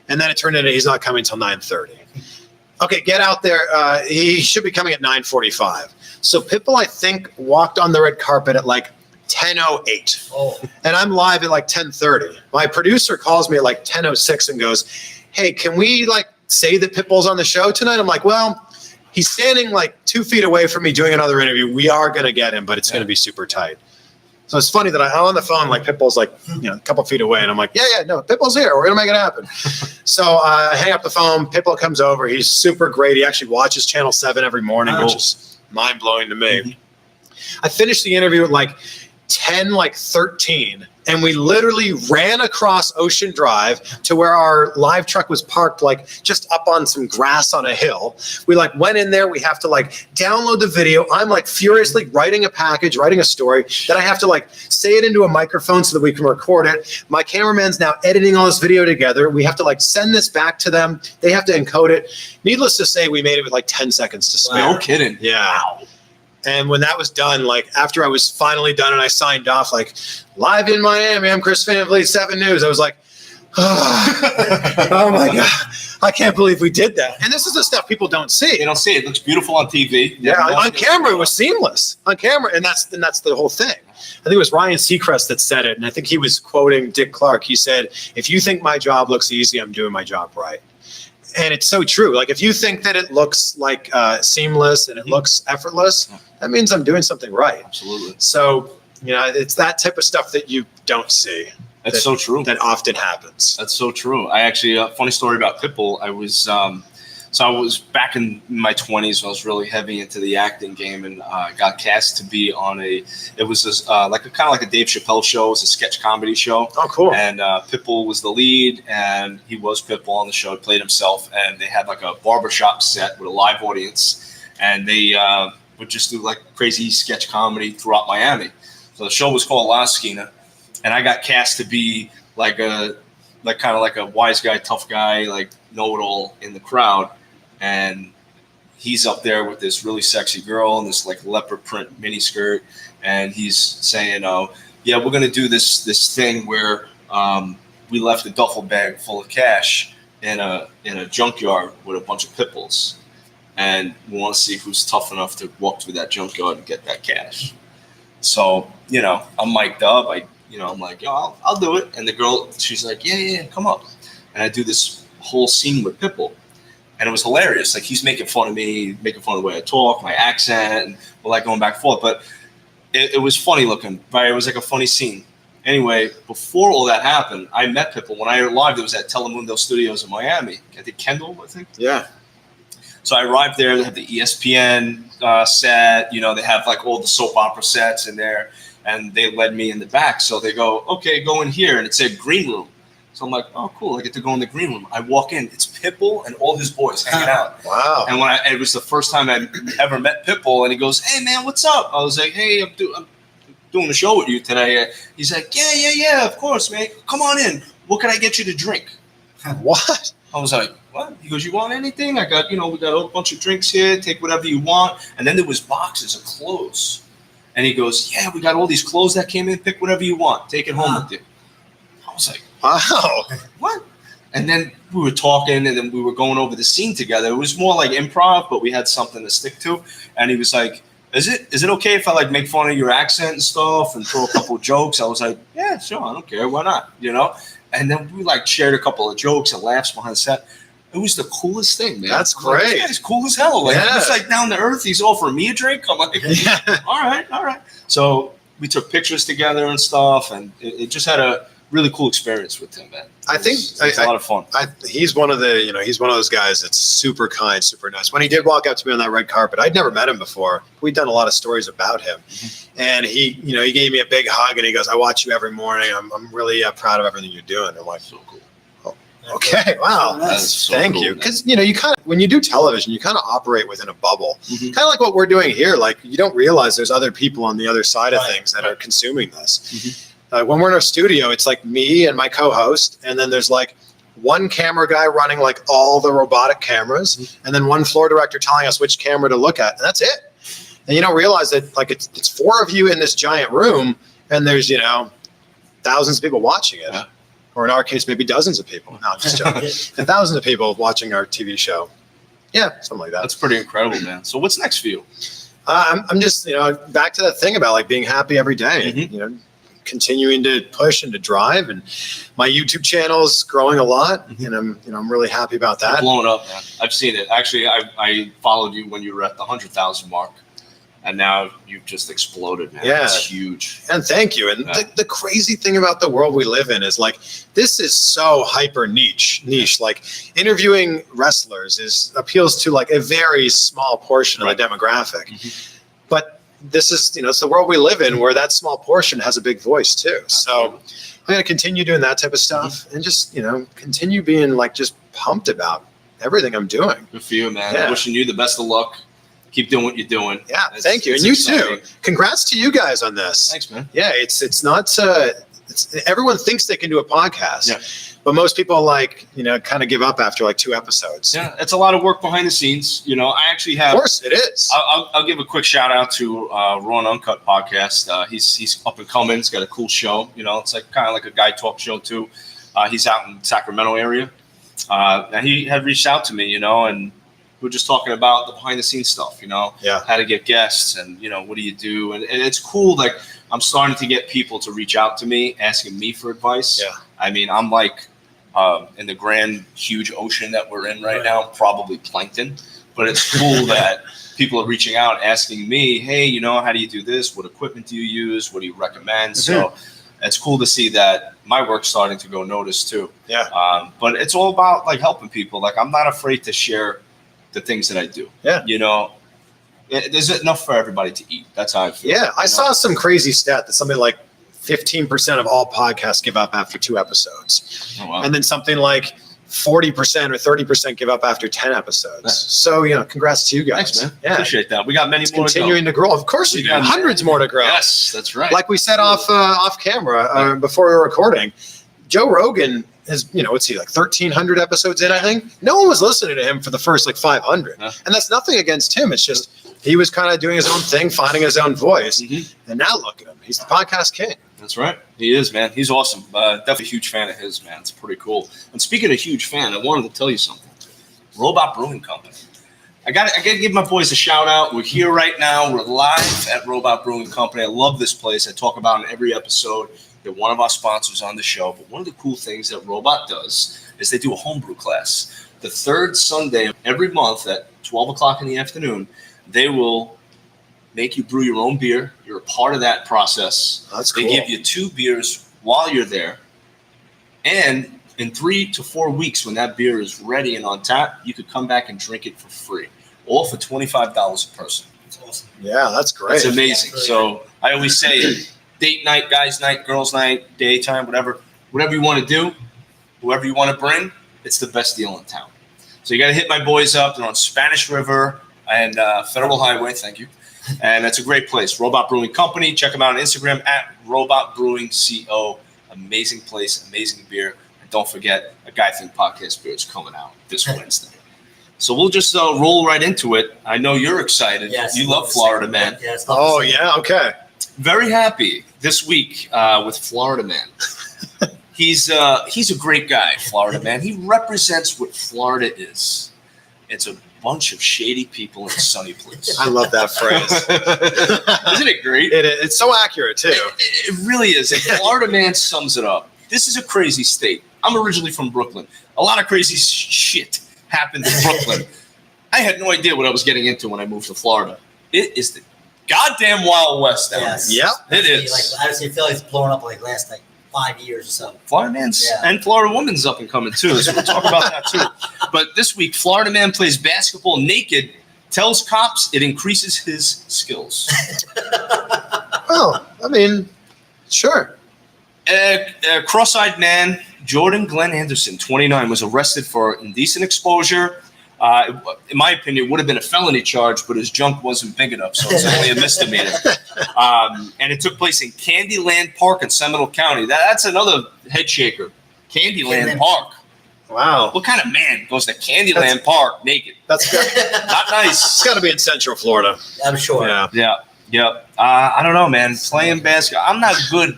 B: And then it turned into he's not coming till 9:30. Okay, get out there. He should be coming at 9:45. So Pitbull, I think, walked on the red carpet at like 10:08. Oh. And I'm live at like 10:30. My producer calls me at like 10:06 and goes, hey, can we like say that Pitbull's on the show tonight? I'm like, well, he's standing like 2 feet away from me doing another interview. We are going to get him, but it's going to be super tight. So it's funny that I'm on the phone, like Pitbull's like, a couple feet away. And I'm like, no, Pitbull's here. We're going to make it happen. So I hang up the phone. Pitbull comes over. He's super great. He actually watches Channel 7 every morning, which is mind blowing to me. I finished the interview at like 10:13, and we literally ran across Ocean Drive to where our live truck was parked, like just up on some grass on a hill. We like went in there. We have to like download the video. I'm like furiously writing a story that I have to like say it into a microphone so that we can record it. My cameraman's now editing all this video together. We have to like send this back to them. They have to encode it. Needless to say, we made it with like 10 seconds to spare.
C: No kidding.
B: Yeah. And when that was done, like after I was finally done and I signed off, like live in Miami, I'm Chris Van Vliet, 7 News. I was like, oh my God, I can't believe we did that. And this is the stuff people don't see.
C: You don't see it. It looks beautiful on TV.
B: Yeah, on camera it was seamless. On camera, and that's the whole thing. I think it was Ryan Seacrest that said it, and I think he was quoting Dick Clark. He said, "If you think my job looks easy, I'm doing my job right." And it's so true. Like if you think that it looks like seamless and it looks effortless, that means I'm doing something right.
C: Absolutely.
B: So it's that type of stuff that you don't see.
C: That's so true.
B: That often happens.
C: That's so true. I actually, funny story about Pitbull. I was, so I was back in my 20s. I was really heavy into the acting game, and got cast to be on it was like kind of like a Dave Chappelle show. It was a sketch comedy show.
B: Oh, cool.
C: And Pitbull was the lead, and he was Pitbull on the show. He played himself, and they had like a barbershop set with a live audience, and they would just do like crazy sketch comedy throughout Miami. So the show was called La Esquina. And I got cast to be like kind of like a wise guy, tough guy, like know-it-all in the crowd. And he's up there with this really sexy girl in this like leopard print miniskirt. And he's saying, "Oh, yeah, we're going to do this thing where we left a duffel bag full of cash in a junkyard with a bunch of pit bulls. And we want to see who's tough enough to walk through that junkyard and get that cash." So, I'm mic'd up. I'm like, "Yo, I'll do it." And the girl, she's like, yeah, come up. And I do this whole scene with Pitbull. And it was hilarious. Like, he's making fun of me, making fun of the way I talk, my accent, and we're like going back and forth. But it was funny looking, right? It was like a funny scene. Anyway, before all that happened, I met Pitbull. When I arrived, it was at Telemundo Studios in Miami. I think Kendall, I think.
B: Yeah.
C: So I arrived there. They have the ESPN set. They have like all the soap opera sets in there. And they led me in the back. So they go, "Okay, go in here." And it said green room. So I'm like, "Oh, cool. I get to go in the green room." I walk in. It's Pitbull and all his boys hanging out.
B: Wow.
C: And it was the first time I ever met Pitbull. And he goes, "Hey, man, what's up?" I was like, "Hey, I'm doing a show with you today." He's like, yeah, of course, man. Come on in. What can I get you to drink?
B: What?
C: I was like, "What?" He goes, "You want anything? I got, we got a bunch of drinks here. Take whatever you want." And then there was boxes of clothes. And he goes, "Yeah, we got all these clothes that came in. Pick whatever you want. Take it home with you." I was like,
B: wow.
C: What? And then we were talking, and then we were going over the scene together. It was more like improv, but we had something to stick to. And he was like, Is it okay if I like make fun of your accent and stuff and throw a couple of jokes? I was like, "Yeah, sure. I don't care. Why not?" And then we like shared a couple of jokes and laughs behind the set. It was the coolest thing, man.
B: That's
C: great.
B: great.
C: This guy's cool as hell. Like, he's like down to earth. He's offering me a drink. I'm like, all right. So we took pictures together and stuff, and it just had a really cool experience with him, man. It was a lot of fun.
B: He's one of those guys that's super kind, super nice. When he did walk up to me on that red carpet, I'd never met him before. We'd done a lot of stories about him, and he gave me a big hug, and he goes, "I watch you every morning. I'm really proud of everything you're doing." I'm like,
C: so cool.
B: Okay, wow. Thank you. Because, you kind of, when you do television, you kind of operate within a bubble. Kind of like what we're doing here. Like, you don't realize there's other people on the other side of things that are consuming this. When we're in our studio, it's like me and my co-host, and then there's like one camera guy running like all the robotic cameras, and then one floor director telling us which camera to look at, and that's it. And you don't realize that like it's 4 of you in this giant room, and there's, thousands of people watching it. Yeah. Or in our case, maybe dozens of people. No, I'm just joking. And thousands of people watching our TV show. Yeah, something like that.
C: That's pretty incredible, man. So what's next for you?
B: I'm just, back to that thing about like being happy every day. Continuing to push and to drive, and my YouTube channel is growing a lot, and I'm really happy about that.
C: You're blowing up, man. I've seen it. Actually, I followed you when you were at the 100,000 mark. And now you've just exploded, man.
B: Yeah.
C: It's huge.
B: And thank you. And the crazy thing about the world we live in is like, this is so hyper niche. Like interviewing wrestlers appeals to like a very small portion of the demographic. But this is, it's the world we live in where that small portion has a big voice too. So I'm going to continue doing that type of stuff and just, continue being like just pumped about everything I'm doing.
C: Good for you, man. I'm wishing you the best of luck. Keep doing what you're doing.
B: Yeah, thank you. And you too. Congrats to you guys on this.
C: Thanks, man.
B: Yeah, it's not everyone thinks they can do a podcast, but most people kind of give up after like 2 episodes.
C: Yeah, it's a lot of work behind the scenes. I actually have.
B: Of course, it is.
C: I'll give a quick shout out to Raw and Uncut podcast. He's up and coming. He's got a cool show. It's like kind of like a guy talk show too. He's out in Sacramento area. And he had reached out to me, and we were just talking about the behind the scenes stuff. How to get guests and what do you do, and it's cool. Like I'm starting to get people to reach out to me asking me for advice. Yeah, I mean I'm like. In the grand, huge ocean that we're in right now, probably plankton. But it's cool that people are reaching out, asking me, hey, how do you do this? What equipment do you use? What do you recommend? So it's cool to see that my work's starting to go noticed too. Yeah. But it's all about like helping people. Like I'm not afraid to share the things that I do. Yeah. There's enough for everybody to eat. That's how I feel.
B: Yeah. I saw some crazy stat that something like 15% of all podcasts give up after 2 episodes. Oh, wow. And then something like 40% or 30% give up after 10 episodes. Yeah. So, congrats to you guys.
C: Thanks, man. Yeah. Appreciate that. We got many more
B: continuing to grow. Of course we do. Hundreds more to grow.
C: Yes, that's right.
B: Like we said off camera before we were recording, Joe Rogan is, what's he, like 1,300 episodes in, I think? No one was listening to him for the first like 500. Yeah. And that's nothing against him. It's just he was kind of doing his own thing, finding his own voice. Mm-hmm. And now look at him. He's the podcast king.
C: That's right. He is, man. He's awesome. Definitely a huge fan of his, man. It's pretty cool. And speaking of huge fan, I wanted to tell you something. Robot Brewing Company. I got to give my boys a shout out. We're here right now. We're live at Robot Brewing Company. I love this place. I talk about it in every episode. They're one of our sponsors on the show. But one of the cool things that Robot does is they do a homebrew class. The third Sunday of every month at 12 o'clock in the afternoon, they will make you brew your own beer. You're a part of that process.
B: That's cool.
C: They give you 2 beers while you're there. And in 3 to 4 weeks, when that beer is ready and on tap, you could come back and drink it for free. All for $25 a person.
A: That's awesome.
B: Yeah, that's great.
C: It's amazing.
A: Really
C: so I always say date night, guys night, girls night, daytime, whatever you want to do, whoever you want to bring, it's the best deal in town. So you got to hit my boys up. They're on Spanish River and Federal Highway. Thank you. And it's a great place. Robot Brewing Company. Check them out on Instagram at Robot Brewing Co. Amazing place, amazing beer. And don't forget, a Guy Think Podcast beer is coming out this Wednesday. So we'll just roll right into it. I know you're excited. Yes, you love Florida Man.
A: Yes,
B: yeah, okay.
C: Very happy this week with Florida Man. He's a great guy, Florida Man. He represents what Florida is. It's a bunch of shady people in a sunny place.
B: I love that phrase.
C: Isn't it great?
B: It's so accurate, too.
C: It really is. And Florida Man sums it up. This is a crazy state. I'm originally from Brooklyn. A lot of crazy shit happened in Brooklyn. I had no idea what I was getting into when I moved to Florida. It is the goddamn Wild West down there.
B: Yep.
C: It is.
A: I honestly feel like it's blowing up like last 5 years or so.
C: Florida Man's and Florida Woman's up and coming too, so we'll talk about that too. But this week, Florida Man plays basketball naked, tells cops it increases his skills.
B: Well, I mean, sure.
C: Cross-eyed man, Jordan Glenn Anderson, 29, was arrested for indecent exposure. In my opinion, it would have been a felony charge, but his junk wasn't big enough, so it's only a misdemeanor. And it took place in Candyland Park in Seminole County. That's another head shaker. Candyland Park.
B: Wow.
C: What kind of man goes to Candyland Park naked?
B: That's good.
C: Not nice.
B: It's got to be in Central Florida.
A: I'm sure.
C: Yeah. I don't know, man. Playing basketball. I'm not good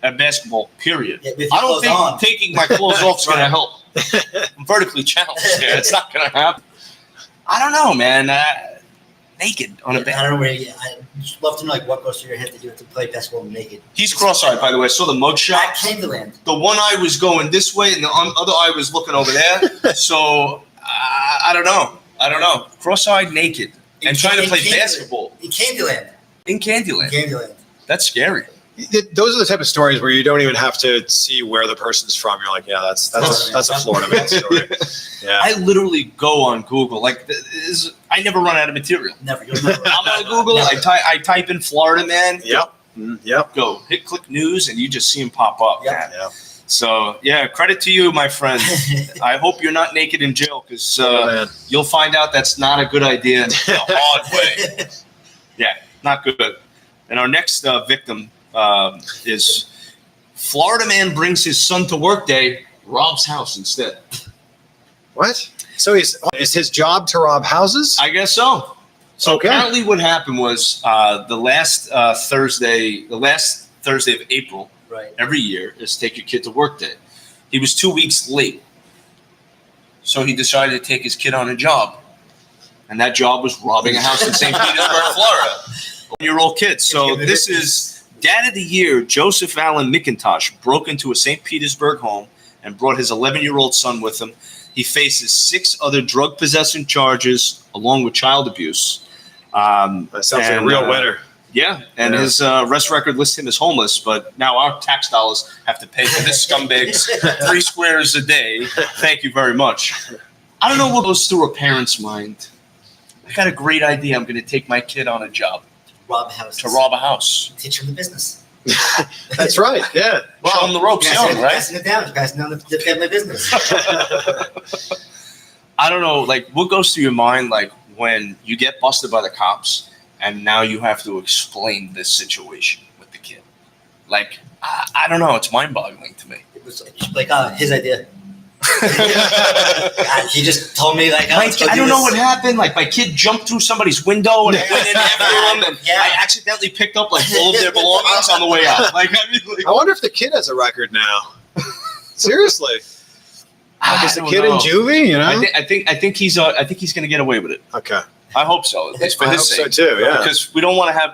C: at basketball, period.
A: Yeah,
C: I don't think taking my clothes off is going to help. I'm vertically challenged there. It's not going to happen. I don't know, man. Naked on a bed.
A: I don't know I'd just love to know what goes through your head to play basketball naked.
C: He's cross-eyed, by the way. I saw the mugshot.
A: At Candyland.
C: The one eye was going this way, and the other eye was looking over there. So I don't know. Cross-eyed, naked, and trying to play basketball
A: in Candyland.
C: In Candyland. That's scary.
B: Those are the type of stories where you don't even have to see where the person's from. You're like, yeah, that's a Florida Man story. Yeah.
C: I literally go on Google. I never run out of material.
A: Never.
C: I'm on Google. I type in Florida Man.
B: Yep.
C: Go hit click news, and you just see him pop up.
B: Yep.
C: So credit to you, my friend. I hope you're not naked in jail, because you'll find out that's not a good idea in a hard way. Yeah, not good. And our next victim is Florida man brings his son to work day, robs house instead.
B: What? So is his job to rob houses?
C: I guess so. So
B: Okay.
C: apparently what happened was the last Thursday of April
A: Right.
C: every year is take your kid to work day. He was 2 weeks late. So he decided to take his kid on a job. And that job was robbing a house in St. Petersburg, Florida. 1-year-old kid. So this is Dad of the Year, Joseph Allen McIntosh, broke into a St. Petersburg home and brought his 11-year-old son with him. He faces 6 other drug possession charges along with child abuse.
B: That sounds like a real winner.
C: Yeah, and his arrest record lists him as homeless, but now our tax dollars have to pay for this scumbag's 3 squares a day. Thank you very much. I don't know what goes through a parent's mind. I got a great idea. I'm going to take my kid on a job.
A: Rob a house.
C: To rob a house.
A: Teach him the business.
B: That's right. Yeah.
C: Show him the ropes young, right?
A: Passing it down. Passing down the family business.
C: I don't know, like, what goes through your mind, like, when you get busted by the cops and now you have to explain this situation with the kid? Like, I don't know. It's mind-boggling to me.
A: It was like his idea. God, he just told me like,
C: I don't know what happened. Like, my kid jumped through somebody's window and I went in after him, and I accidentally picked up like all of their belongings on the way out. Like,
B: I wonder if the kid has a record now. Seriously, like, is the kid in juvie? You know,
C: I think he's going to get away with it.
B: Okay,
C: I hope so. At least for his sake.
B: So too. Yeah,
C: because we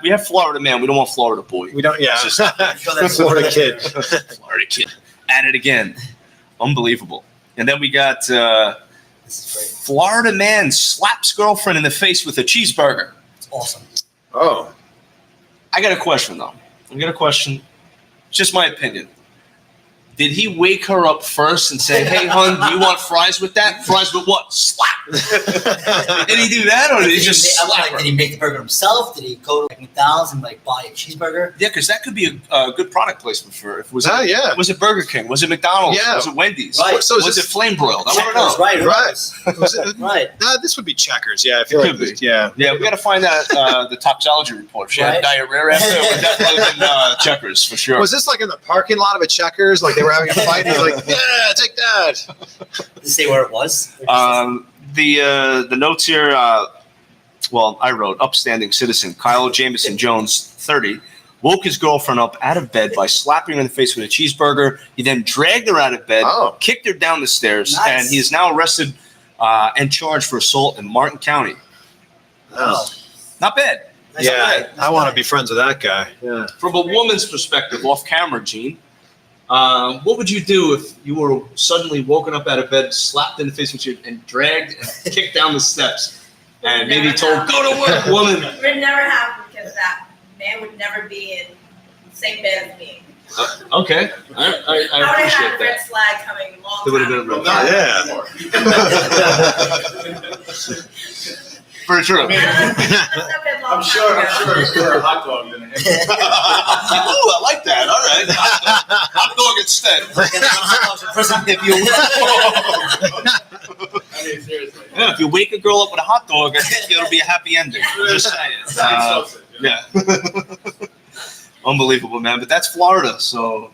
C: have Florida man. We don't want Florida boy.
B: We don't. Yeah,
C: It's just,
B: that's Florida kid.
C: Florida kid at it again. Unbelievable. And then we got Florida man slaps girlfriend in the face with a cheeseburger.
A: It's awesome.
B: Oh,
C: I got a question though. Just my opinion. Did he wake her up first and say, "Hey, hon, do you want fries with that? Fries with what? Slap." Did he do that, or did he just slap her?
A: Did he make the burger himself? Did he go to like McDonald's and like buy a cheeseburger?
C: Yeah, because that could be a good product placement for if was it Burger King? Was it McDonald's?
B: Yeah.
C: Was it Wendy's?
A: Right.
C: So was it flame broiled? I want to know.
A: Right.
B: Was it,
A: Right.
B: This would be Checkers. Yeah, I feel
C: It
B: like
C: could be.
B: Yeah,
C: Yeah, we got to find out the toxology report. If she had diarrhea after, it would definitely been Checkers for sure.
B: Was this like in the parking lot of a Checkers? Like they were having a fight? And he's like, "Yeah, take that."
A: Did he say where it was?
C: The notes here. I wrote upstanding citizen Kyle Jamison Jones, 30, woke his girlfriend up out of bed by slapping her in the face with a cheeseburger. He then dragged her out of bed, kicked her down the stairs, and he is now arrested and charged for assault in Martin County.
B: Oh,
C: not bad.
B: I want to be friends with that guy. Yeah.
C: From a woman's perspective, off camera, Gene, what would you do if you were suddenly woken up out of bed, slapped in the face with you, and dragged and kicked down the steps, and maybe told, "Go to work, woman"?
D: It would never happen because that man would never be in the same bed as me.
C: Okay, I
D: I would have
C: appreciate
D: had a red
C: that.
D: flag coming a long
C: There would have
D: time
C: been a red
D: before.
C: For sure.
D: I'm sure
E: it's for a hot dog than a hamburger.
C: Ooh, I like that. All right. Hot dog instead.
E: I mean, seriously.
C: Yeah, if you wake a girl up with a hot dog, I think it'll be a happy ending. Just saying. Yeah. Unbelievable, man. But that's Florida, so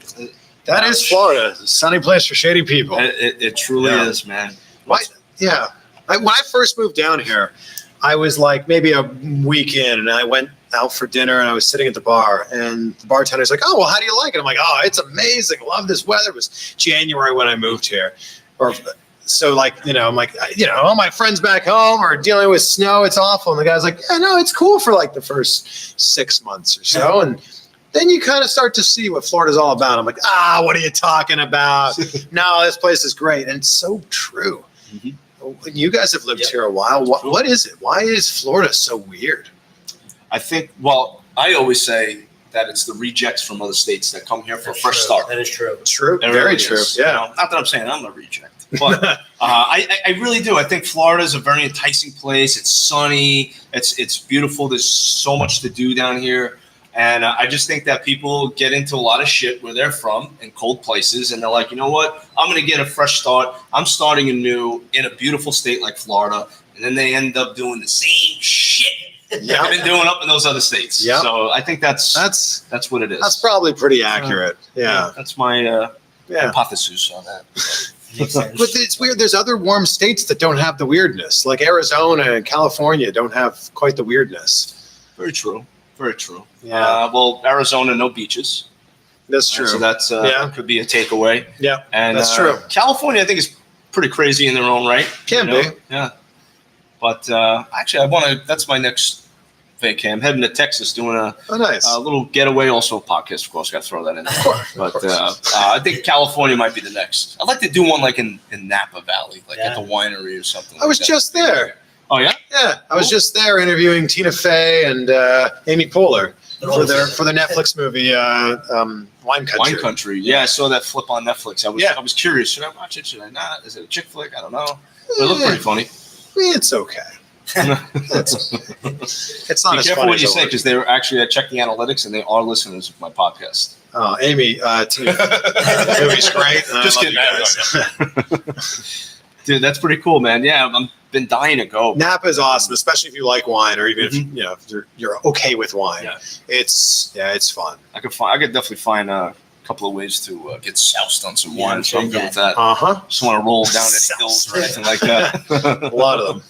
B: That is Florida. A sunny place for shady people.
C: it truly is, man.
B: Yeah. When I first moved down here, I was like maybe a week in, and I went out for dinner, and I was sitting at the bar, and the bartender's like, "Oh, well, how do you like it?" I'm like, "Oh, it's amazing. Love this weather." It was January when I moved here. So like, I'm like, all my friends back home are dealing with snow. It's awful. And the guy's like, "Yeah, no, it's cool for like the first 6 months or so." And then you kind of start to see what Florida's all about. I'm like, what are you talking about? No, this place is great. And it's so true.
C: Mm-hmm.
B: You guys have lived here a while. What is it? Why is Florida so weird?
C: I think, I always say that it's the rejects from other states that come here for a fresh start.
A: That is true.
B: True.
C: It
B: Very
C: really
B: true.
C: is.
B: Yeah.
C: Not that I'm saying I'm a reject, but I really do. I think Florida is a very enticing place. It's sunny. It's beautiful. There's so much to do down here. And I just think that people get into a lot of shit where they're from in cold places. And they're like, you know what? I'm going to get a fresh start. I'm starting anew in a beautiful state like Florida. And then they end up doing the same shit
B: Yeah,
C: I've been doing up in those other states.
B: Yep.
C: So I think that's what it is.
B: that's probably pretty accurate. Yeah,
C: That's my
B: yeah.
C: hypothesis on that.
A: Makes sense.
B: But it's weird. There's other warm states that don't have the weirdness, like Arizona and California don't have quite the weirdness.
C: Very true. Very true.
B: Yeah.
C: Well, Arizona, no beaches.
B: That's true.
C: So that's
B: Yeah.
C: could be a takeaway.
B: Yeah,
C: And
B: that's true.
C: California, I think, is pretty crazy in their own right.
B: Can
C: you know?
B: be.
C: Yeah. But actually, I want to. That's my next vacay. I'm heading to Texas, doing
B: Oh, nice.
C: a little getaway. Also, a podcast. Of course, got to throw that in there.
B: Of course.
C: But I think California might be the next. I'd like to do one like in Napa Valley, like at the winery or something.
B: I was
C: like that.
B: just there.
C: Oh yeah.
B: Yeah, I was just there interviewing Tina Fey and Amy Poehler for their Netflix movie Wine Country.
C: Wine Country. Yeah, I saw that flip on Netflix.
B: Yeah.
C: I was curious. Should I watch it? Should I not? Is it a chick flick? I don't know. But it looked pretty funny.
B: It's okay. It's okay. It's not
C: Be
B: as
C: careful
B: funny
C: what you
B: as
C: say
B: it
C: because they're actually I checked the analytics and they are listeners of my podcast.
B: Oh, Amy, Tina, movie's great. and I
C: Just
B: love
C: kidding.
B: you guys.
C: Dude, that's pretty cool, man. Yeah, I've been dying to go.
B: Napa is awesome, especially if you like wine, or even if if you're okay with wine.
C: Yeah.
B: It's fun.
C: I could definitely find a couple of ways to get soused on some wine. So I'm good with that.
B: Uh-huh.
C: Just want to roll down any hills or anything like that.
B: A lot of them.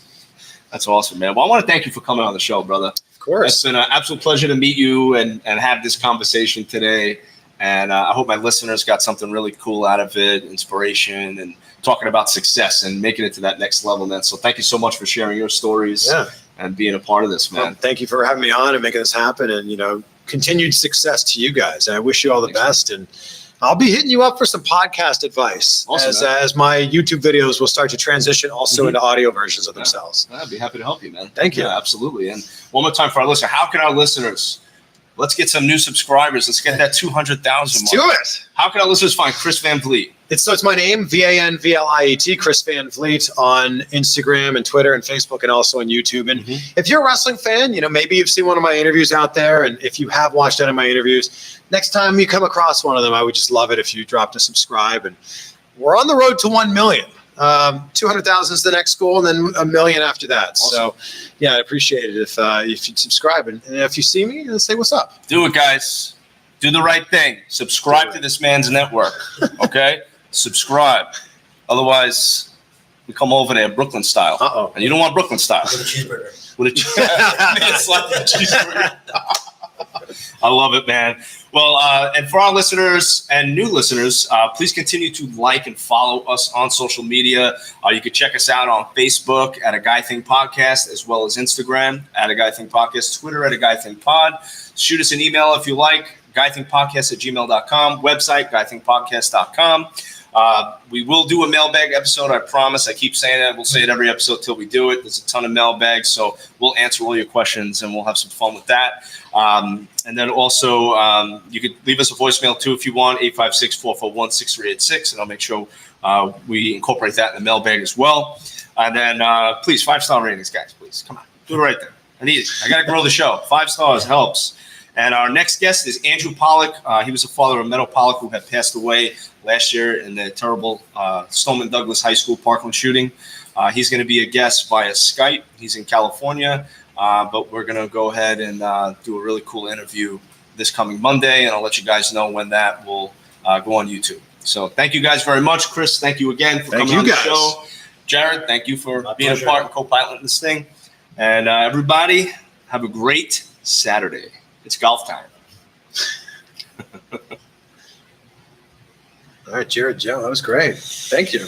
C: That's awesome, man. Well, I want to thank you for coming on the show, brother.
B: Of course.
C: It's been an absolute pleasure to meet you and have this conversation today. And I hope my listeners got something really cool out of it, inspiration, and talking about success and making it to that next level, man. So thank you so much for sharing your stories and being a part of this, man.
B: Well, thank you for having me on and making this happen, and continued success to you guys. And I wish you all the best. And I'll be hitting you up for some podcast advice as my YouTube videos will start to transition also into audio versions of themselves.
C: I'd be happy to help you, man.
B: Thank you.
C: Yeah, absolutely. And one more time for our listener, how can our listeners, let's get some new subscribers. Let's get that 200,000
B: Let's
C: mark.
B: do it.
C: How can our listeners find Chris Van Vliet?
B: It's my name, VanVliet, Chris Van Vliet, on Instagram and Twitter and Facebook and also on YouTube. And if you're a wrestling fan, maybe you've seen one of my interviews out there. And if you have watched any of my interviews, next time you come across one of them, I would just love it if you dropped a subscribe. And we're on the road to 1 million. 200,000 is the next goal, and then 1 million after that.
C: Awesome.
B: So, yeah, I'd appreciate it if you'd subscribe. And if you see me, say what's up.
C: Do it, guys. Do the right thing. Subscribe to this man's network, okay? Subscribe. Otherwise, we come over there Brooklyn style.
B: Uh-oh.
C: And you don't want Brooklyn style.
A: With a cheeseburger.
C: With a cheeseburger. I love it, man. Well, and for our listeners and new listeners, please continue to like and follow us on social media. You can check us out on Facebook at A Guy Thing Podcast, as well as Instagram at A Guy Thing Podcast, Twitter at A Guy Thing Pod. Shoot us an email if you like, guythingpodcast@gmail.com, website, guythingpodcast.com. We will do a mailbag episode, I promise. I keep saying that. We'll say it every episode till we do it. There's a ton of mailbags, so we'll answer all your questions, and we'll have some fun with that. And then also, you could leave us a voicemail, too, if you want, 856-441-6386, and I'll make sure we incorporate that in the mailbag as well. And then, please, 5-star ratings, guys, please. Come on, do it right there. I need it. I got to grow the show. 5 stars helps. And our next guest is Andrew Pollock. He was the father of Meadow Pollock, who had passed away last year in the terrible Stoneman Douglas High School Parkland shooting. He's going to be a guest via Skype. He's in California, but we're going to go ahead and do a really cool interview this coming Monday, and I'll let you guys know when that will go on YouTube. So thank you guys very much. Chris, thank you again for coming on the show. Jared, thank you for being a part and co-piloting this thing. And everybody, have a great Saturday. It's golf time.
B: All right, Jared Joe, that was great. Thank you.